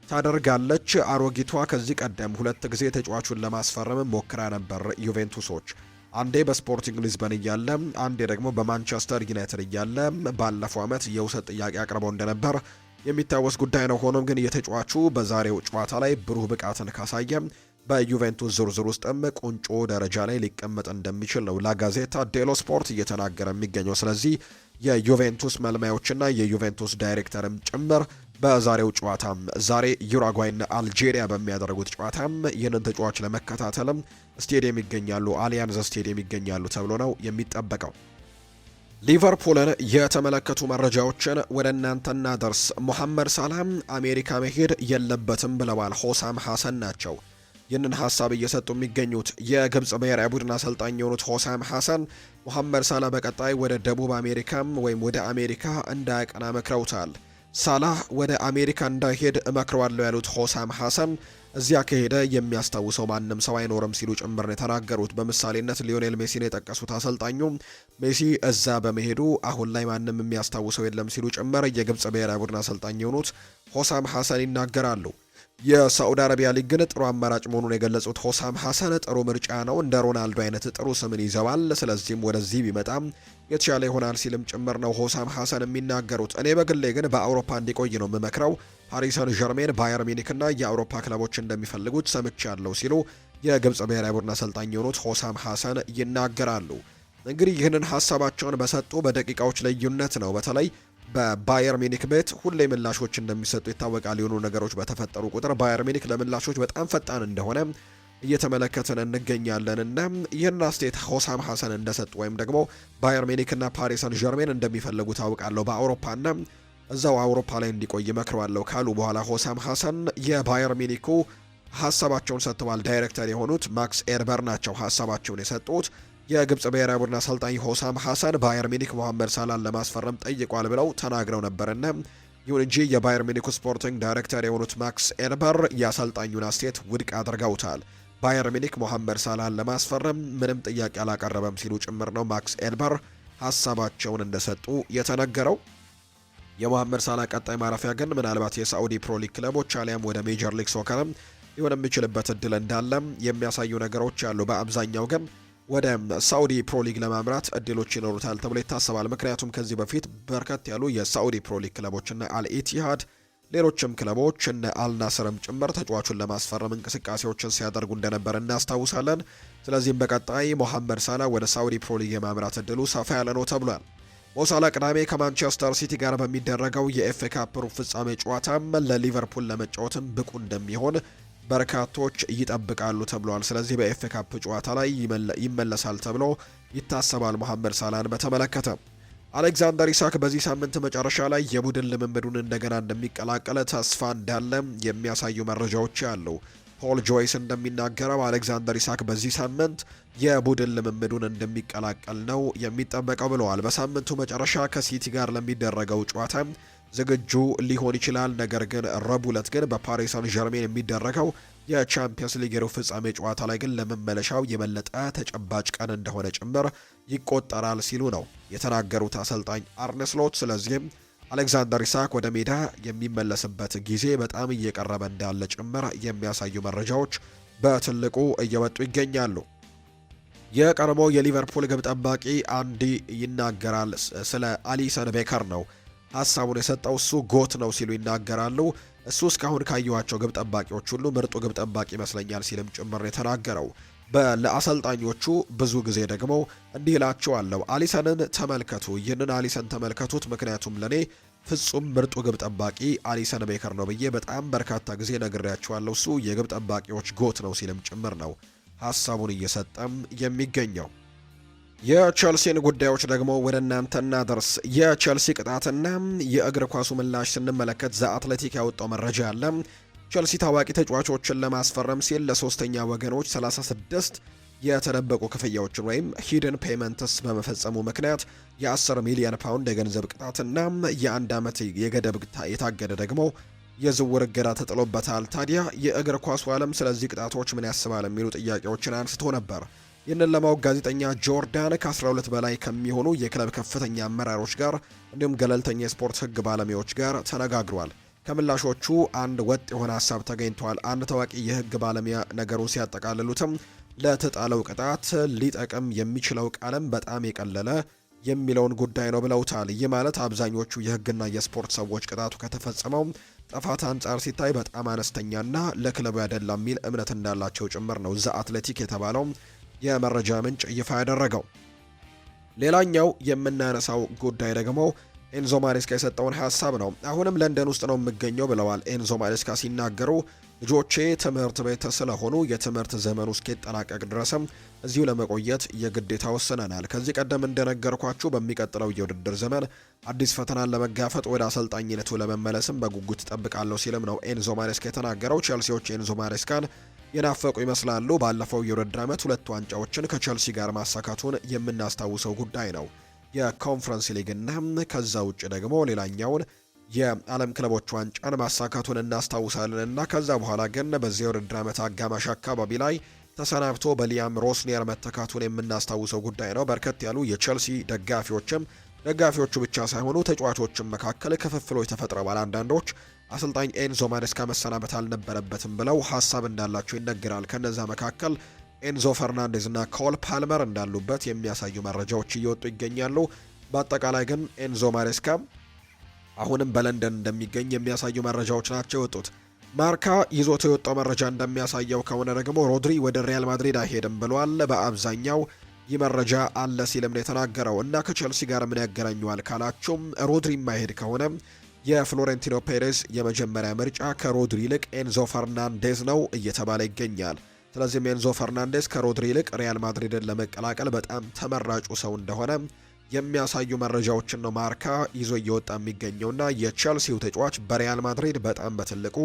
ታደርጋለች። አሮጊቷ ከዚህ ቀደም 2 ጊዜ ተጫዋቹን ለማስፈረም ሞክራ ነበር ዩቬንቱሶች፣ አንዴ በስፖርቲንግ ሊዝበን እያለ አንዴ ደግሞ በማንቸስተር ዩናይትድ እያለ ባለፈው ዓመት የውሰት ጥያቄ አቅርበው እንደነበር የሚታወስ ጉዳይ ነው። ሆኖም ግን የተጫዋቹ በዛሬው ጨዋታ ላይ ብሩህ ብቃትን ካሳየ በዩቬንቱስ ዝርዝር ውስጥም ቁንጮ ደረጃ ላይ ሊቀመጥ እንደሚችል ነው ላጋዜታ ዴሎ ስፖርት እየተናገረ የሚገኘው። ስለዚህ የዩቬንቱስ መልማዮችና የዩቬንቱስ ዳይሬክተርም ጭምር በዛሬው ጨዋታም ዛሬ ዩራጓይና አልጄሪያ በሚያደርጉት ጨዋታም ይህንን ተጫዋች ለመከታተልም ስቴዲየም ይገኛሉ፣ አሊያንዝ ስቴዲየም ይገኛሉ ተብሎ ነው የሚጠበቀው። ሊቨርፑልን የተመለከቱ መረጃዎችን ወደ እናንተ እናደርስ። ሙሐመድ ሳላህ አሜሪካ መሄድ የለበትም ብለዋል ሆሳም ሐሰን ናቸው ይህንን ሀሳብ እየሰጡ የሚገኙት። የግብጽ ብሔራዊ ቡድን አሰልጣኝ የሆኑት ሆሳም ሐሰን ሙሐመድ ሳላህ በቀጣይ ወደ ደቡብ አሜሪካም ወይም ወደ አሜሪካ እንዳያቀና መክረውታል። ሳላህ ወደ አሜሪካ እንዳይሄድ እመክረዋለሁ ያሉት ሆሳም ሐሰን እዚያ ከሄደ የሚያስታውሰው ማንም ሰው አይኖርም ሲሉ ጭምር ነው የተናገሩት። በምሳሌነት ሊዮኔል ሜሲን የጠቀሱት አሰልጣኙ ሜሲ እዛ በመሄዱ አሁን ላይ ማንም የሚያስታውሰው የለም ሲሉ ጭምር የግብጽ ብሔራዊ ቡድን አሰልጣኝ የሆኑት ሆሳም ሐሰን ይናገራሉ። የሳዑዲ አረቢያ ሊግ ግን ጥሩ አማራጭ መሆኑን የገለጹት ሆሳም ሐሰን ጥሩ ምርጫ ነው፣ እንደ ሮናልዶ አይነት ጥሩ ስምን ይዘዋል፣ ስለዚህም ወደዚህ ቢመጣም የተሻለ ይሆናል ሲልም ጭምር ነው ሆሳም ሐሰን የሚናገሩት። እኔ በግሌ ግን በአውሮፓ እንዲቆይ ነው የምመክረው፣ ፓሪስ ሰን ዠርሜን፣ ባየር ሚኒክና የአውሮፓ ክለቦች እንደሚፈልጉት ሰምቻለሁ ሲሉ የግብጽ ብሔራዊ ቡድን አሰልጣኝ የሆኑት ሆሳም ሐሰን ይናገራሉ። እንግዲህ ይህንን ሀሳባቸውን በሰጡ በደቂቃዎች ልዩነት ነው በተለይ በባየር ሚኒክ ቤት ሁሌ ምላሾች እንደሚሰጡ ይታወቃል። የሆኑ ነገሮች በተፈጠሩ ቁጥር ባየር ሚኒክ ለምላሾች በጣም ፈጣን እንደሆነ እየተመለከትን እንገኛለን እና ይህን አስተያየት ሆሳም ሐሰን እንደሰጡ ወይም ደግሞ ባየር ሚኒክ እና ፓሪስ ሰን ዠርሜን እንደሚፈልጉ ታውቃለሁ፣ በአውሮፓና እዛው አውሮፓ ላይ እንዲቆይ መክረዋለሁ ካሉ በኋላ ሆሳም ሐሰን የባየር ሚኒኩ ሀሳባቸውን ሰጥተዋል። ዳይሬክተር የሆኑት ማክስ ኤርበር ናቸው ሀሳባቸውን የሰጡት። የግብጽ ብሔራዊ ቡድን አሰልጣኝ ሆሳም ሐሰን ባየር ሚኒክ መሐመድ ሳላህን ለማስፈረም ጠይቋል ብለው ተናግረው ነበርና ይሁን እንጂ የባየር ሚኒክ ስፖርቲንግ ዳይሬክተር የሆኑት ማክስ ኤርበር የአሰልጣኙን አስተያየት ውድቅ አድርገውታል። ባየር ሚኒክ መሐመድ ሳላህን ለማስፈረም ምንም ጥያቄ አላቀረበም ሲሉ ጭምር ነው ማክስ ኤርበር ሀሳባቸውን እንደሰጡ የተነገረው። የመሐመድ ሳላህ ቀጣይ ማረፊያ ግን ምናልባት የሳዑዲ ፕሮ ሊግ ክለቦች አሊያም ወደ ሜጀር ሊግ ሶከርም ሊሆን የሚችልበት እድል እንዳለም የሚያሳዩ ነገሮች አሉ። በአብዛኛው ግን ወደ ሳዑዲ ፕሮ ሊግ ለማምራት እድሎች ይኖሩታል ተብሎ ይታሰባል። ምክንያቱም ከዚህ በፊት በርከት ያሉ የሳዑዲ ፕሮ ሊግ ክለቦችና አልኢቲሃድ ሌሎችም ክለቦች እነ አልናስርም ጭምር ተጫዋቹን ለማስፈረም እንቅስቃሴዎችን ሲያደርጉ እንደነበር እናስታውሳለን። ስለዚህም በቀጣይ መሐመድ ሳላህ ወደ ሳዑዲ ፕሮ ሊግ የማምራት እድሉ ሰፋ ያለ ነው ተብሏል። ሞሳላ ቅዳሜ ከማንቸስተር ሲቲ ጋር በሚደረገው የኤፍኤ ካፕ ሩብ ፍጻሜ ጨዋታም ለሊቨርፑል ለመጫወትም ብቁ እንደሚሆን በርካቶች ይጠብቃሉ ተብሏል። ስለዚህ በኤፍኤ ካፕ ጨዋታ ላይ ይመለሳል ተብሎ ይታሰባል። መሐመድ ሳላህን በተመለከተ አሌክዛንደር ኢሳክ በዚህ ሳምንት መጨረሻ ላይ የቡድን ልምምዱን እንደገና እንደሚቀላቀል ተስፋ እንዳለ የሚያሳዩ መረጃዎች አሉ። ፖል ጆይስ እንደሚናገረው አሌክዛንደር ኢሳክ በዚህ ሳምንት የቡድን ልምምዱን እንደሚቀላቀል ነው የሚጠበቀው ብለዋል። በሳምንቱ መጨረሻ ከሲቲ ጋር ለሚደረገው ጨዋታ ዝግጁ ሊሆን ይችላል። ነገር ግን ረቡዕ ዕለት ግን በፓሪስ ሳን ዠርሜን የሚደረገው የቻምፒየንስ ሊግ የሩብ ፍጻሜ ጨዋታ ላይ ግን ለመመለሻው የበለጠ ተጨባጭ ቀን እንደሆነ ጭምር ይቆጠራል ሲሉ ነው የተናገሩት አሰልጣኝ አርነ ስሎት። ስለዚህም አሌክዛንደር ኢሳክ ወደ ሜዳ የሚመለስበት ጊዜ በጣም እየቀረበ እንዳለ ጭምር የሚያሳዩ መረጃዎች በትልቁ እየወጡ ይገኛሉ። የቀድሞ የሊቨርፑል ግብ ጠባቂ አንዲ ይናገራል። ስለ አሊሰን ቤከር ነው ሀሳቡን የሰጠው። እሱ ጎት ነው ሲሉ ይናገራሉ። እሱ እስካሁን ካየኋቸው ግብ ጠባቂዎች ሁሉ ምርጡ ግብ ጠባቂ ይመስለኛል ሲልም ጭምር የተናገረው። ለአሰልጣኞቹ ብዙ ጊዜ ደግሞ እንዲህ እላቸዋለሁ፣ አሊሰንን ተመልከቱ፣ ይህንን አሊሰን ተመልከቱት፣ ምክንያቱም ለኔ ፍጹም ምርጡ ግብ ጠባቂ አሊሰን ቤከር ነው ብዬ በጣም በርካታ ጊዜ ነግሬያቸዋለሁ። እሱ የግብ ጠባቂዎች ጎት ነው ሲልም ጭምር ነው ሀሳቡን እየሰጠም የሚገኘው። የቸልሲን ጉዳዮች ደግሞ ወደ እናንተ እናደርስ። የቸልሲ ቅጣትና የእግር ኳሱ ምላሽ ስንመለከት ዘ አትሌቲክ ያወጣው መረጃ አለ። ቸልሲ ታዋቂ ተጫዋቾችን ለማስፈረም ሲል ለሶስተኛ ወገኖች 36 የተደበቁ ክፍያዎችን ወይም ሂድን ፔመንትስ በመፈጸሙ ምክንያት የ10 ሚሊዮን ፓውንድ የገንዘብ ቅጣትና የ1 ዓመት የገደብ የታገደ ደግሞ የዝውውር እገዳ ተጥሎበታል። ታዲያ የእግር ኳሱ ዓለም ስለዚህ ቅጣቶች ምን ያስባል የሚሉ ጥያቄዎችን አንስቶ ነበር። ይህንን ለማወቅ ጋዜጠኛ ጆርዳን ከ12 በላይ ከሚሆኑ የክለብ ከፍተኛ አመራሮች ጋር እንዲሁም ገለልተኛ የስፖርት ሕግ ባለሙያዎች ጋር ተነጋግሯል። ከምላሾቹ አንድ ወጥ የሆነ ሀሳብ ተገኝቷል። አንድ ታዋቂ የሕግ ባለሙያ ነገሩን ሲያጠቃልሉትም ለተጣለው ቅጣት ሊጠቅም የሚችለው ቃልም በጣም የቀለለ የሚለውን ጉዳይ ነው ብለውታል። ይህ ማለት አብዛኞቹ የሕግና የስፖርት ሰዎች ቅጣቱ ከተፈጸመው ጥፋት አንጻር ሲታይ በጣም አነስተኛና ለክለቡ ያደላ የሚል እምነት እንዳላቸው ጭምር ነው ዘ አትሌቲክ የተባለው የመረጃ ምንጭ ይፋ ያደረገው። ሌላኛው የምናነሳው ጉዳይ ደግሞ ኤንዞ ማሬስካ የሰጠውን ሀሳብ ነው። አሁንም ለንደን ውስጥ ነው የምገኘው ብለዋል ኤንዞ ማሬስካ ሲናገሩ፣ ልጆቼ ትምህርት ቤት ስለሆኑ የትምህርት ዘመኑ እስኪጠናቀቅ ድረስም እዚሁ ለመቆየት የግዴታ ወስነናል። ከዚህ ቀደም እንደነገርኳችሁ በሚቀጥለው የውድድር ዘመን አዲስ ፈተናን ለመጋፈጥ ወደ አሰልጣኝነቱ ለመመለስም በጉጉት ጠብቃለሁ ሲልም ነው ኤንዞ ማሬስካ የተናገረው። ቼልሲዎች ኤንዞ ማሬስካን የናፈቁ ይመስላሉ። ባለፈው የውድድር ዓመት 2 ዋንጫዎችን ከቼልሲ ጋር ማሳካቱን የምናስታውሰው ጉዳይ ነው። የኮንፈረንስ ሊግና ከዛ ውጭ ደግሞ ሌላኛውን የዓለም ክለቦች ዋንጫን ማሳካቱን እናስታውሳለን እና ከዛ በኋላ ግን በዚህ የውድድር ዓመት አጋማሽ አካባቢ ላይ ተሰናብቶ በሊያም ሮስኒየር መተካቱን የምናስታውሰው ጉዳይ ነው። በርከት ያሉ የቼልሲ ደጋፊዎቹ ብቻ ሳይሆኑ ተጫዋቾችም መካከል ክፍፍሎች ተፈጥረዋል። አንዳንዶች አሰልጣኝ ኤንዞ ማሬስካ መሰናበት አልነበረበትም ብለው ሀሳብ እንዳላቸው ይነገራል። ከነዛ መካከል ኤንዞ ፈርናንዴዝ እና ኮል ፓልመር እንዳሉበት የሚያሳዩ መረጃዎች እየወጡ ይገኛሉ። በአጠቃላይ ግን ኤንዞ ማሬስካ አሁንም በለንደን እንደሚገኝ የሚያሳዩ መረጃዎች ናቸው የወጡት። ማርካ ይዞት የወጣው መረጃ እንደሚያሳየው ከሆነ ደግሞ ሮድሪ ወደ ሪያል ማድሪድ አይሄድም ብሏል። በአብዛኛው ይህ መረጃ አለ ሲልም ነው የተናገረው። እና ከቼልሲ ጋር ምን ያገናኘዋል ካላችሁም ሮድሪ የማይሄድ ከሆነ የፍሎሬንቲኖ ፔሬዝ የመጀመሪያ ምርጫ ከሮድሪ ይልቅ ኤንዞ ፈርናንዴዝ ነው እየተባለ ይገኛል። ስለዚህም ኤንዞ ፈርናንዴዝ ከሮድሪ ይልቅ ሪያል ማድሪድን ለመቀላቀል በጣም ተመራጩ ሰው እንደሆነ የሚያሳዩ መረጃዎችን ነው ማርካ ይዞ እየወጣ የሚገኘውና የቼልሲው ተጫዋች በሪያል ማድሪድ በጣም በትልቁ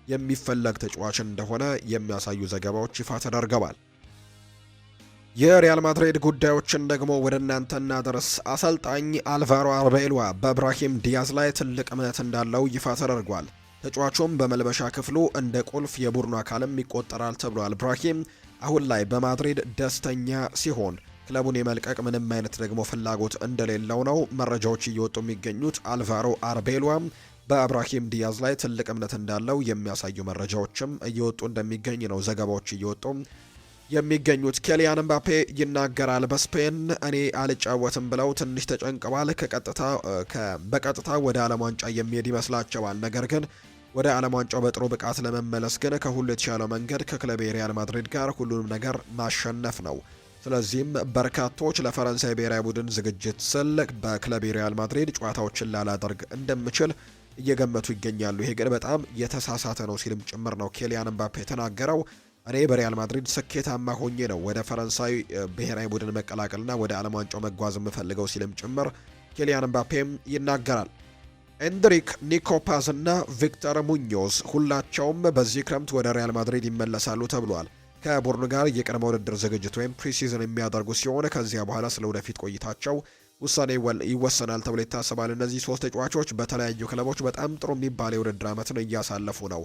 የሚፈለግ ተጫዋች እንደሆነ የሚያሳዩ ዘገባዎች ይፋ ተደርገዋል። የሪያል ማድሪድ ጉዳዮችን ደግሞ ወደ እናንተ እናደርስ። አሰልጣኝ አልቫሮ አርቤሎአ በብራሂም ዲያዝ ላይ ትልቅ እምነት እንዳለው ይፋ ተደርጓል። ተጫዋቹም በመልበሻ ክፍሉ እንደ ቁልፍ የቡድኑ አካልም ይቆጠራል ተብሏል። ብራሂም አሁን ላይ በማድሪድ ደስተኛ ሲሆን ክለቡን የመልቀቅ ምንም አይነት ደግሞ ፍላጎት እንደሌለው ነው መረጃዎች እየወጡ የሚገኙት። አልቫሮ አርቤሎአ በአብራሂም ዲያዝ ላይ ትልቅ እምነት እንዳለው የሚያሳዩ መረጃዎችም እየወጡ እንደሚገኝ ነው ዘገባዎች እየወጡ የሚገኙት። ኬሊያን ምባፔ ይናገራል። በስፔን እኔ አልጫወትም ብለው ትንሽ ተጨንቀዋል። በቀጥታ ወደ ዓለም ዋንጫ የሚሄድ ይመስላቸዋል። ነገር ግን ወደ ዓለም ዋንጫው በጥሩ ብቃት ለመመለስ ግን ከሁሉ የተሻለው መንገድ ከክለቤ ሪያል ማድሪድ ጋር ሁሉንም ነገር ማሸነፍ ነው። ስለዚህም በርካቶች ለፈረንሳይ ብሔራዊ ቡድን ዝግጅት ስል በክለቤ ሪያል ማድሪድ ጨዋታዎችን ላላደርግ እንደምችል እየገመቱ ይገኛሉ። ይሄ ግን በጣም የተሳሳተ ነው ሲልም ጭምር ነው ኬሊያን ምባፔ የተናገረው። እኔ በሪያል ማድሪድ ስኬታማ ሆኜ ነው ወደ ፈረንሳይ ብሔራዊ ቡድን መቀላቀልና ወደ ዓለም ዋንጫው መጓዝ የምፈልገው ሲልም ጭምር ኬሊያን ምባፔም ይናገራል። ኤንድሪክ፣ ኒኮፓዝ እና ቪክተር ሙኞዝ ሁላቸውም በዚህ ክረምት ወደ ሪያል ማድሪድ ይመለሳሉ ተብሏል። ከቡድኑ ጋር የቅድመ ውድድር ዝግጅት ወይም ፕሪሲዝን የሚያደርጉ ሲሆን ከዚያ በኋላ ስለ ወደፊት ቆይታቸው ውሳኔ ይወሰናል ተብሎ ይታሰባል። እነዚህ 3 ተጫዋቾች በተለያዩ ክለቦች በጣም ጥሩ የሚባል የውድድር ዓመትን እያሳለፉ ነው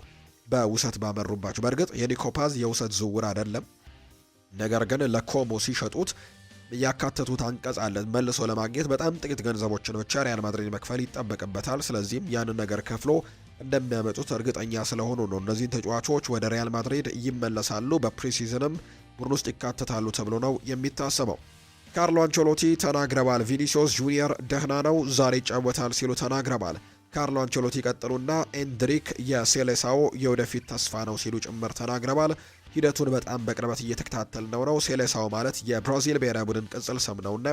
በውሰት ባመሩባቸው። በእርግጥ የኒኮ ፓዝ የውሰት ዝውውር አይደለም፣ ነገር ግን ለኮሞ ሲሸጡት ያካተቱት አንቀጽ አለ። መልሶ ለማግኘት በጣም ጥቂት ገንዘቦችን ብቻ ሪያል ማድሪድ መክፈል ይጠበቅበታል። ስለዚህም ያንን ነገር ከፍሎ እንደሚያመጡት እርግጠኛ ስለሆኑ ነው እነዚህን ተጫዋቾች ወደ ሪያል ማድሪድ ይመለሳሉ፣ በፕሪሲዝንም ቡድን ውስጥ ይካተታሉ ተብሎ ነው የሚታሰበው። ካርሎ አንቸሎቲ ተናግረዋል። ቪኒሲዮስ ጁኒየር ደህና ነው፣ ዛሬ ይጫወታል ሲሉ ተናግረዋል። ካርሎ አንቸሎቲ ቀጥሉና ኤንድሪክ የሴሌሳኦ የወደፊት ተስፋ ነው ሲሉ ጭምር ተናግረዋል። ሂደቱን በጣም በቅርበት እየተከታተል ነው። ሴሌሳኦ ማለት የብራዚል ብሔራዊ ቡድን ቅጽል ስም ነውና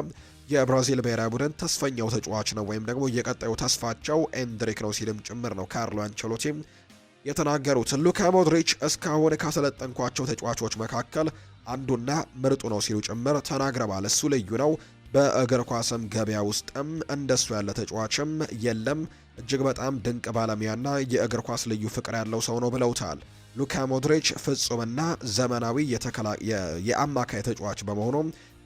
የብራዚል ብሔራዊ ቡድን ተስፈኛው ተጫዋች ነው ወይም ደግሞ የቀጣዩ ተስፋቸው ኤንድሪክ ነው ሲልም ጭምር ነው ካርሎ አንቸሎቲ የተናገሩት። ሉካ ሞድሪች እስካሁን ካሰለጠንኳቸው ተጫዋቾች መካከል አንዱና ምርጡ ነው ሲሉ ጭምር ተናግረዋል። እሱ ልዩ ነው፣ በእግር ኳስም ገበያ ውስጥም እንደሱ ያለ ተጫዋችም የለም፣ እጅግ በጣም ድንቅ ባለሙያና የእግር ኳስ ልዩ ፍቅር ያለው ሰው ነው ብለውታል። ሉካ ሞድሪች ፍጹምና ዘመናዊ የአማካይ ተጫዋች በመሆኑ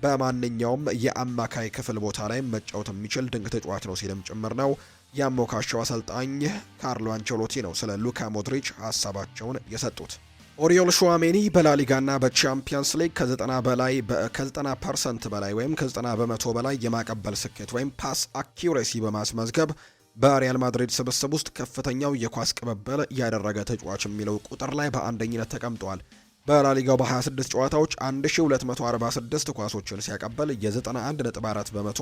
በማንኛውም የአማካይ ክፍል ቦታ ላይ መጫወት የሚችል ድንቅ ተጫዋች ነው ሲልም ጭምር ነው ያሞካሸው አሰልጣኝ ካርሎ አንቸሎቲ ነው ስለ ሉካ ሞድሪች ሀሳባቸውን የሰጡት። ኦሪዮል ሹዋሜኒ በላሊጋና በቻምፒየንስ ሊግ ከ90% በላይ ወይም ከ90 በመቶ በላይ የማቀበል ስኬት ወይም ፓስ አኪውሬሲ በማስመዝገብ በሪያል ማድሪድ ስብስብ ውስጥ ከፍተኛው የኳስ ቅብብል ያደረገ ተጫዋች የሚለው ቁጥር ላይ በአንደኝነት ተቀምጧል። በላሊጋው በ26 ጨዋታዎች 1246 ኳሶችን ሲያቀበል የ91.4 በመቶ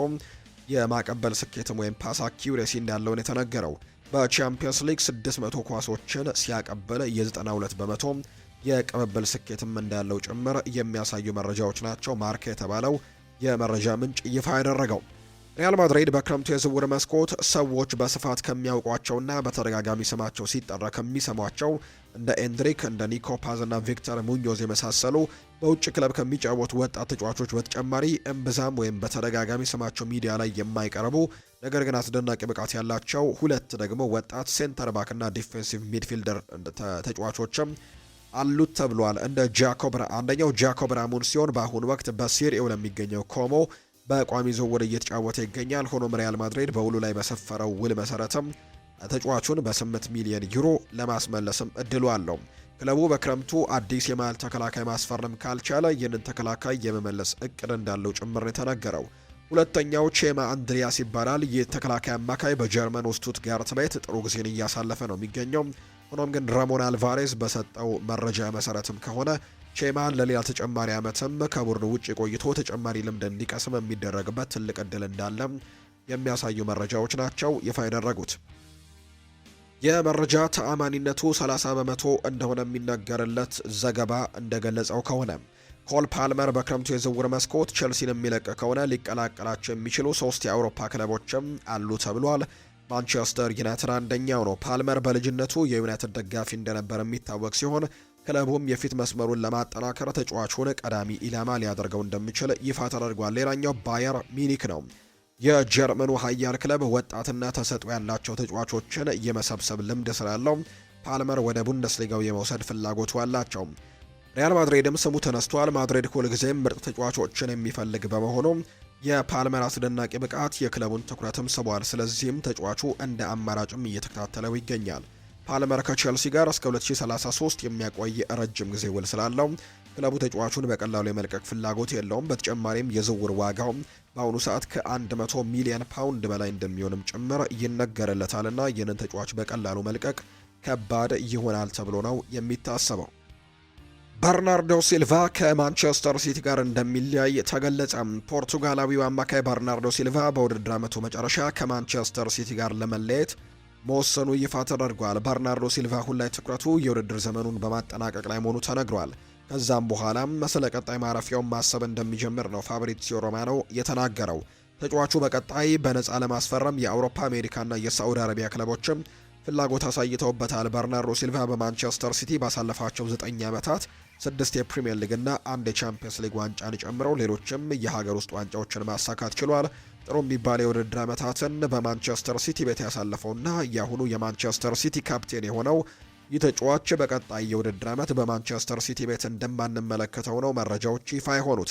የማቀበል ስኬትም ወይም ፓስ አኪውሬሲ እንዳለውን የተነገረው። በቻምፒየንስ ሊግ 600 ኳሶችን ሲያቀበል የ92 በመቶ የቅብብል ስኬትም እንዳለው ጭምር የሚያሳዩ መረጃዎች ናቸው ማርካ የተባለው የመረጃ ምንጭ ይፋ ያደረገው። ሪያል ማድሪድ በክረምቱ የዝውውር መስኮት ሰዎች በስፋት ከሚያውቋቸውና በተደጋጋሚ ስማቸው ሲጠራ ከሚሰሟቸው እንደ ኤንድሪክ፣ እንደ ኒኮ ፓዝ እና ቪክተር ሙኞዝ የመሳሰሉ በውጭ ክለብ ከሚጫወቱ ወጣት ተጫዋቾች በተጨማሪ እምብዛም ወይም በተደጋጋሚ ስማቸው ሚዲያ ላይ የማይቀርቡ ነገር ግን አስደናቂ ብቃት ያላቸው ሁለት ደግሞ ወጣት ሴንተር ባክ እና ዲፌንሲቭ ሚድፊልደር ተጫዋቾችም አሉት ተብሏል። እንደ አንደኛው ጃኮብ ራሙን ሲሆን በአሁኑ ወቅት በሴሪኤው ለሚገኘው ኮሞ በቋሚ ዝውውር እየተጫወተ ይገኛል። ሆኖም ሪያል ማድሪድ በውሉ ላይ በሰፈረው ውል መሰረትም ተጫዋቹን በ8 ሚሊዮን ዩሮ ለማስመለስም እድሉ አለው። ክለቡ በክረምቱ አዲስ የመሃል ተከላካይ ማስፈረም ካልቻለ ይህንን ተከላካይ የመመለስ እቅድ እንዳለው ጭምር የተነገረው። ሁለተኛው ቼማ አንድሪያስ ይባላል። ይህ ተከላካይ አማካይ በጀርመን ስቱትጋርት ቤት ጥሩ ጊዜን እያሳለፈ ነው የሚገኘው። ሆኖም ግን ራሞን አልቫሬዝ በሰጠው መረጃ መሰረትም ከሆነ ቼማን ለሌላ ተጨማሪ ዓመትም ከቡድኑ ውጭ ቆይቶ ተጨማሪ ልምድ እንዲቀስም የሚደረግበት ትልቅ እድል እንዳለ የሚያሳዩ መረጃዎች ናቸው ይፋ ያደረጉት። የመረጃ ተአማኒነቱ 30 በመቶ እንደሆነ የሚነገርለት ዘገባ እንደገለጸው ከሆነ ኮል ፓልመር በክረምቱ የዝውውር መስኮት ቸልሲን የሚለቅ ከሆነ ሊቀላቀላቸው የሚችሉ 3 የአውሮፓ ክለቦችም አሉ ተብሏል። ማንቸስተር ዩናይትድ አንደኛው ነው። ፓልመር በልጅነቱ የዩናይትድ ደጋፊ እንደነበር የሚታወቅ ሲሆን ክለቡም የፊት መስመሩን ለማጠናከር ተጫዋቹን ቀዳሚ ኢላማ ሊያደርገው እንደሚችል ይፋ ተደርጓል። ሌላኛው ባየር ሚኒክ ነው። የጀርመኑ ኃያል ክለብ ወጣትና ተሰጥኦ ያላቸው ተጫዋቾችን የመሰብሰብ ልምድ ስላለው ፓልመር ወደ ቡንደስሊጋው የመውሰድ ፍላጎቱ አላቸው። ሪያል ማድሪድም ስሙ ተነስቷል። ማድሪድ ሁልጊዜም ምርጥ ተጫዋቾችን የሚፈልግ በመሆኑ የፓልመር አስደናቂ ብቃት የክለቡን ትኩረትም ስቧል። ስለዚህም ተጫዋቹ እንደ አማራጭም እየተከታተለው ይገኛል። ፓልመር ከቼልሲ ጋር እስከ 2033 የሚያቆይ ረጅም ጊዜ ውል ስላለው ክለቡ ተጫዋቹን በቀላሉ የመልቀቅ ፍላጎት የለውም። በተጨማሪም የዝውውር ዋጋው በአሁኑ ሰዓት ከ100 ሚሊዮን ፓውንድ በላይ እንደሚሆንም ጭምር ይነገርለታልና ይህንን ተጫዋች በቀላሉ መልቀቅ ከባድ ይሆናል ተብሎ ነው የሚታሰበው። በርናርዶ ሲልቫ ከማንቸስተር ሲቲ ጋር እንደሚለያይ ተገለጸ። ፖርቱጋላዊው አማካይ በርናርዶ ሲልቫ በውድድር ዓመቱ መጨረሻ ከማንቸስተር ሲቲ ጋር ለመለየት መወሰኑ ይፋ ተደርጓል። በርናርዶ ሲልቫ አሁን ላይ ትኩረቱ የውድድር ዘመኑን በማጠናቀቅ ላይ መሆኑ ተነግሯል። ከዛም በኋላም ስለ ቀጣይ ማረፊያውን ማሰብ እንደሚጀምር ነው ፋብሪዚዮ ሮማኖ የተናገረው። ተጫዋቹ በቀጣይ በነፃ ለማስፈረም የአውሮፓ አሜሪካና የሳዑዲ አረቢያ ክለቦችም ፍላጎት አሳይተውበታል። በርናርዶ ሲልቫ በማንቸስተር ሲቲ ባሳለፋቸው 9 ዓመታት 6 የፕሪሚየር ሊግ እና 1 የቻምፒየንስ ሊግ ዋንጫን ጨምረው ሌሎችም የሀገር ውስጥ ዋንጫዎችን ማሳካት ችሏል። ጥሩ የሚባል የውድድር ዓመታትን በማንቸስተር ሲቲ ቤት ያሳለፈውና የአሁኑ የማንቸስተር ሲቲ ካፕቴን የሆነው ይህ ተጫዋች በቀጣይ የውድድር ዓመት በማንቸስተር ሲቲ ቤት እንደማንመለከተው ነው መረጃዎች ይፋ የሆኑት።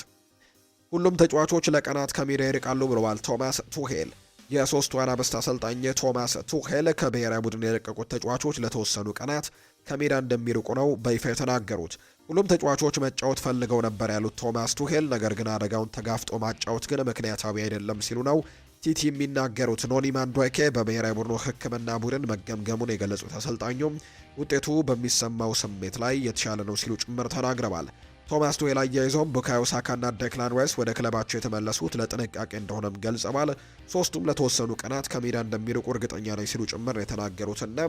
ሁሉም ተጫዋቾች ለቀናት ከሜዳ ይርቃሉ ብለዋል ቶማስ ቱሄል። የሶስቱ አናብስት አሰልጣኝ ቶማስ ቱሄል ከብሔራዊ ቡድን የለቀቁት ተጫዋቾች ለተወሰኑ ቀናት ከሜዳ እንደሚርቁ ነው በይፋ የተናገሩት። ሁሉም ተጫዋቾች መጫወት ፈልገው ነበር ያሉት ቶማስ ቱሄል፣ ነገር ግን አደጋውን ተጋፍጦ ማጫወት ግን ምክንያታዊ አይደለም ሲሉ ነው ቲቲ የሚናገሩት። ኖኒ ማንዱዌኬ በብሔራዊ ቡድኑ ሕክምና ቡድን መገምገሙን የገለጹት አሰልጣኙም ውጤቱ በሚሰማው ስሜት ላይ የተሻለ ነው ሲሉ ጭምር ተናግረዋል። ቶማስ ቱሄል አያይዘውም ቡካዮ ሳካና ዴክላን ራይስ ወደ ክለባቸው የተመለሱት ለጥንቃቄ እንደሆነም ገልጸዋል። ሶስቱም ለተወሰኑ ቀናት ከሜዳ እንደሚርቁ እርግጠኛ ነኝ ሲሉ ጭምር የተናገሩትና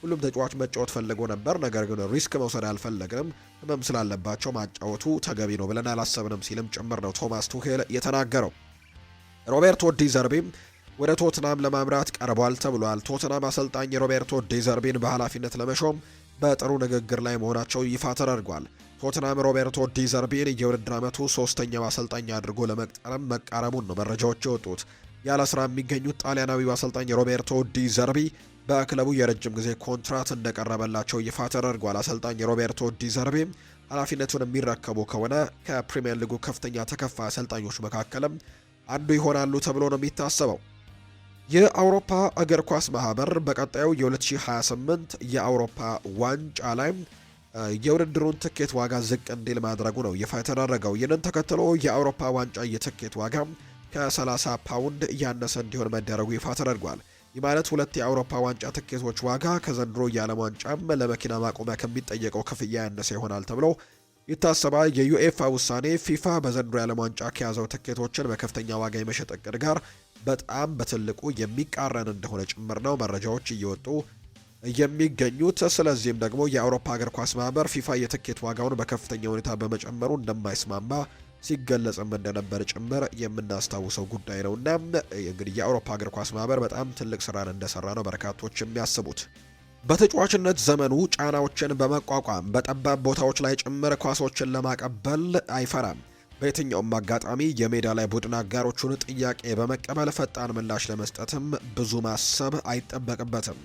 ሁሉም ተጫዋች መጫወት ፈልጎ ነበር፣ ነገር ግን ሪስክ መውሰድ አልፈለግንም፣ ህመም ስላለባቸው ማጫወቱ ተገቢ ነው ብለን አላሰብንም ሲልም ጭምር ነው ቶማስ ቱሄል የተናገረው። ሮቤርቶ ዲዘርቢም ወደ ቶትናም ለማምራት ቀርቧል ተብሏል። ቶትናም አሰልጣኝ ሮቤርቶ ዲዘርቢን በኃላፊነት ለመሾም በጥሩ ንግግር ላይ መሆናቸው ይፋ ተደርጓል። ቶትናም ሮቤርቶ ዲዘርቢን የውድድር ዓመቱ ሶስተኛው አሰልጣኝ አድርጎ ለመቅጠርም መቃረሙን ነው መረጃዎች የወጡት። ያለ ስራ የሚገኙት ጣሊያናዊው አሰልጣኝ ሮቤርቶ ዲዘርቢ በክለቡ የረጅም ጊዜ ኮንትራት እንደቀረበላቸው ይፋ ተደርጓል። አሰልጣኝ ሮቤርቶ ዲዘርቢ ኃላፊነቱን የሚረከቡ ከሆነ ከፕሪሚየር ሊጉ ከፍተኛ ተከፋይ አሰልጣኞች መካከልም አንዱ ይሆናሉ ተብሎ ነው የሚታሰበው። የአውሮፓ እግር ኳስ ማህበር በቀጣዩ የ2028 የአውሮፓ ዋንጫ ላይ የውድድሩን ትኬት ዋጋ ዝቅ እንዲል ማድረጉ ነው ይፋ የተደረገው። ይህንን ተከትሎ የአውሮፓ ዋንጫ የትኬት ዋጋ ከ30 ፓውንድ ያነሰ እንዲሆን መደረጉ ይፋ ተደርጓል። ይህ ማለት ሁለት የአውሮፓ ዋንጫ ትኬቶች ዋጋ ከዘንድሮ የዓለም ዋንጫም ለመኪና ማቆሚያ ከሚጠየቀው ክፍያ ያነሰ ይሆናል ተብሎ ይታሰባል። የዩኤፋ ውሳኔ ፊፋ በዘንድሮ የዓለም ዋንጫ ከያዘው ትኬቶችን በከፍተኛ ዋጋ የመሸጥ እቅድ ጋር በጣም በትልቁ የሚቃረን እንደሆነ ጭምር ነው መረጃዎች እየወጡ የሚገኙት። ስለዚህም ደግሞ የአውሮፓ እግር ኳስ ማህበር ፊፋ የትኬት ዋጋውን በከፍተኛ ሁኔታ በመጨመሩ እንደማይስማማ ሲገለጽም እንደነበር ጭምር የምናስታውሰው ጉዳይ ነውና እንግዲህ የአውሮፓ እግር ኳስ ማህበር በጣም ትልቅ ስራን እንደሰራ ነው በርካቶች የሚያስቡት። በተጫዋችነት ዘመኑ ጫናዎችን በመቋቋም በጠባብ ቦታዎች ላይ ጭምር ኳሶችን ለማቀበል አይፈራም። በየትኛውም አጋጣሚ የሜዳ ላይ ቡድን አጋሮቹን ጥያቄ በመቀበል ፈጣን ምላሽ ለመስጠትም ብዙ ማሰብ አይጠበቅበትም።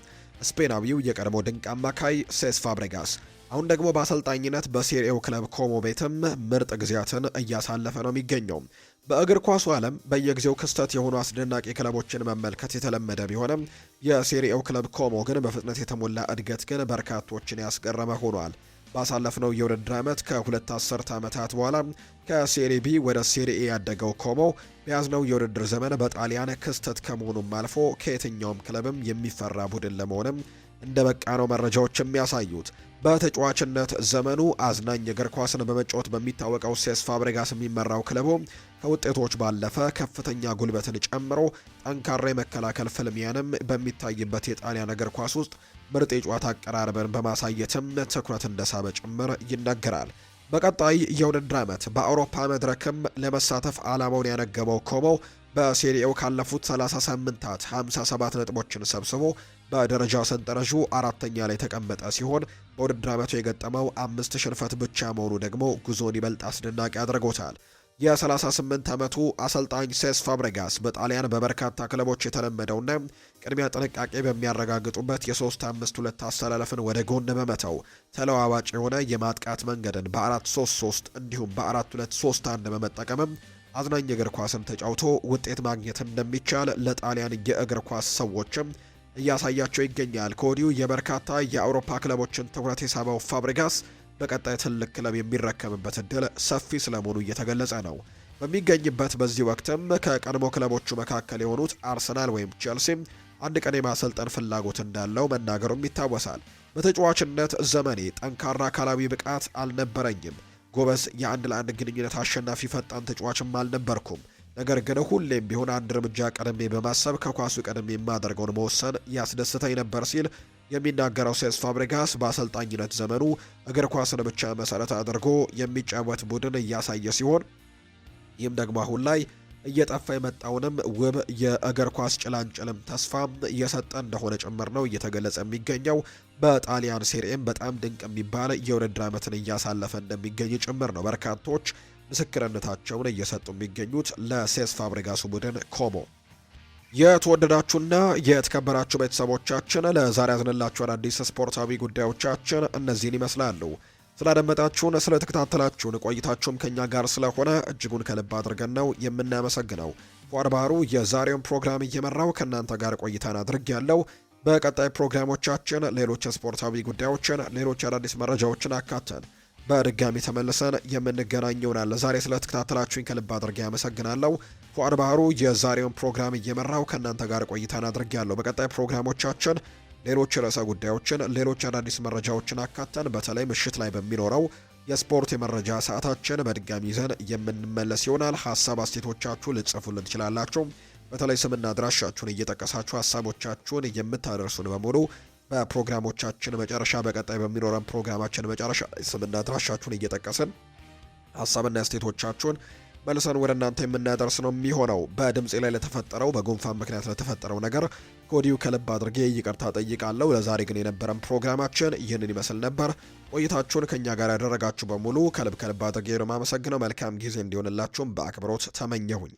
ስፔናዊው የቀድሞ ድንቅ አማካይ ሴስ ፋብሬጋስ አሁን ደግሞ በአሰልጣኝነት በሴሪኤው ክለብ ኮሞ ቤትም ምርጥ ጊዜያትን እያሳለፈ ነው የሚገኘው። በእግር ኳሱ ዓለም በየጊዜው ክስተት የሆኑ አስደናቂ ክለቦችን መመልከት የተለመደ ቢሆንም የሴሪኤው ክለብ ኮሞ ግን በፍጥነት የተሞላ እድገት ግን በርካቶችን ያስገረመ ሆኗል። ባሳለፍነው የውድድር ዓመት ከሁለት አስርት ዓመታት በኋላ ከሴሪ ቢ ወደ ሴሪ ኤ ያደገው ኮሞ በያዝነው የውድድር ዘመን በጣሊያን ክስተት ከመሆኑም አልፎ ከየትኛውም ክለብም የሚፈራ ቡድን ለመሆንም እንደ በቃ ነው መረጃዎች የሚያሳዩት። በተጫዋችነት ዘመኑ አዝናኝ እግር ኳስን በመጫወት በሚታወቀው ሴስ ፋብሬጋስ የሚመራው ክለቡ ከውጤቶች ባለፈ ከፍተኛ ጉልበትን ጨምሮ ጠንካራ የመከላከል ፍልሚያንም በሚታይበት የጣሊያን እግር ኳስ ውስጥ ምርጥ የጨዋታ አቀራረብን በማሳየትም ትኩረት እንደሳበ ጭምር ይነገራል። በቀጣይ የውድድር ዓመት በአውሮፓ መድረክም ለመሳተፍ ዓላማውን ያነገበው ኮሞ በሴሪኤው ካለፉት 30 ሳምንታት 57 ነጥቦችን ሰብስቦ በደረጃ ሰንጠረዡ አራተኛ ላይ የተቀመጠ ሲሆን በውድድር ዓመቱ የገጠመው 5 ሽንፈት ብቻ መሆኑ ደግሞ ጉዞን ይበልጥ አስደናቂ አድርጎታል። የ38 ዓመቱ አሰልጣኝ ሴስ ፋብሬጋስ በጣሊያን በበርካታ ክለቦች የተለመደውና ቅድሚያ ጥንቃቄ በሚያረጋግጡበት የ3-5-2 አሰላለፍን ወደ ጎን በመተው ተለዋዋጭ የሆነ የማጥቃት መንገድን በ4-3-3 እንዲሁም በ4-2-3-1 በመጠቀምም አዝናኝ እግር ኳስን ተጫውቶ ውጤት ማግኘት እንደሚቻል ለጣሊያን የእግር ኳስ ሰዎችም እያሳያቸው ይገኛል። ከወዲሁ የበርካታ የአውሮፓ ክለቦችን ትኩረት የሳበው ፋብሬጋስ በቀጣይ ትልቅ ክለብ የሚረከብበት እድል ሰፊ ስለመሆኑ እየተገለጸ ነው። በሚገኝበት በዚህ ወቅትም ከቀድሞ ክለቦቹ መካከል የሆኑት አርሰናል ወይም ቼልሲ አንድ ቀን የማሰልጠን ፍላጎት እንዳለው መናገሩም ይታወሳል። በተጫዋችነት ዘመኔ ጠንካራ አካላዊ ብቃት አልነበረኝም። ጎበዝ የአንድ ለአንድ ግንኙነት አሸናፊ ፈጣን ተጫዋችም አልነበርኩም። ነገር ግን ሁሌም ቢሆን አንድ እርምጃ ቀድሜ በማሰብ ከኳሱ ቀድሜ የማደርገውን መወሰን ያስደስተኝ ነበር ሲል የሚናገረው ሴስ ፋብሬጋስ በአሰልጣኝነት ዘመኑ እግር ኳስን ብቻ መሰረት አድርጎ የሚጫወት ቡድን እያሳየ ሲሆን ይህም ደግሞ አሁን ላይ እየጠፋ የመጣውንም ውብ የእግር ኳስ ጭላንጭልም ተስፋም እየሰጠ እንደሆነ ጭምር ነው እየተገለጸ የሚገኘው። በጣሊያን ሴሪኤም በጣም ድንቅ የሚባል የውድድር ዓመትን እያሳለፈ እንደሚገኝ ጭምር ነው በርካቶች ምስክርነታቸውን እየሰጡ የሚገኙት ለሴስ ፋብሬጋሱ ቡድን ኮሞ። የተወደዳችሁና የተከበራችሁ ቤተሰቦቻችን ለዛሬ ያዝንላችሁ አዳዲስ ስፖርታዊ ጉዳዮቻችን እነዚህን ይመስላሉ። ስላደመጣችሁን፣ ስለተከታተላችሁን ቆይታችሁም ከኛ ጋር ስለሆነ እጅጉን ከልብ አድርገን ነው የምናመሰግነው። ፏድ ባህሩ የዛሬውን ፕሮግራም እየመራው ከእናንተ ጋር ቆይታን አድርጌያለሁ። በቀጣይ ፕሮግራሞቻችን ሌሎች ስፖርታዊ ጉዳዮችን፣ ሌሎች አዳዲስ መረጃዎችን አካተን በድጋሚ ተመልሰን የምንገናኝ ይሆናል። ዛሬ ስለተከታተላችሁኝ ከልብ አድርጌ አመሰግናለሁ። ፏድ ባህሩ የዛሬውን ፕሮግራም እየመራው ከእናንተ ጋር ቆይታን አድርጌያለሁ። በቀጣይ ፕሮግራሞቻችን ሌሎች ርዕሰ ጉዳዮችን፣ ሌሎች አዳዲስ መረጃዎችን አካተን በተለይ ምሽት ላይ በሚኖረው የስፖርት የመረጃ ሰዓታችን በድጋሚ ይዘን የምንመለስ ይሆናል። ሀሳብ አስተያየቶቻችሁ ልጽፉልን ትችላላችሁ። በተለይ ስምና አድራሻችሁን እየጠቀሳችሁ ሀሳቦቻችሁን የምታደርሱን በሙሉ በፕሮግራሞቻችን መጨረሻ በቀጣይ በሚኖረን ፕሮግራማችን መጨረሻ ስምና አድራሻችሁን እየጠቀስን ሀሳብና አስተያየቶቻችሁን መልሰን ወደ እናንተ የምናደርስ ነው የሚሆነው። በድምፄ ላይ ለተፈጠረው በጉንፋን ምክንያት ለተፈጠረው ነገር ከወዲሁ ከልብ አድርጌ ይቅርታ ጠይቃለሁ። ለዛሬ ግን የነበረን ፕሮግራማችን ይህንን ይመስል ነበር። ቆይታችሁን ከእኛ ጋር ያደረጋችሁ በሙሉ ከልብ አድርጌ ነው የማመሰግነው። መልካም ጊዜ እንዲሆንላችሁም በአክብሮት ተመኘሁኝ።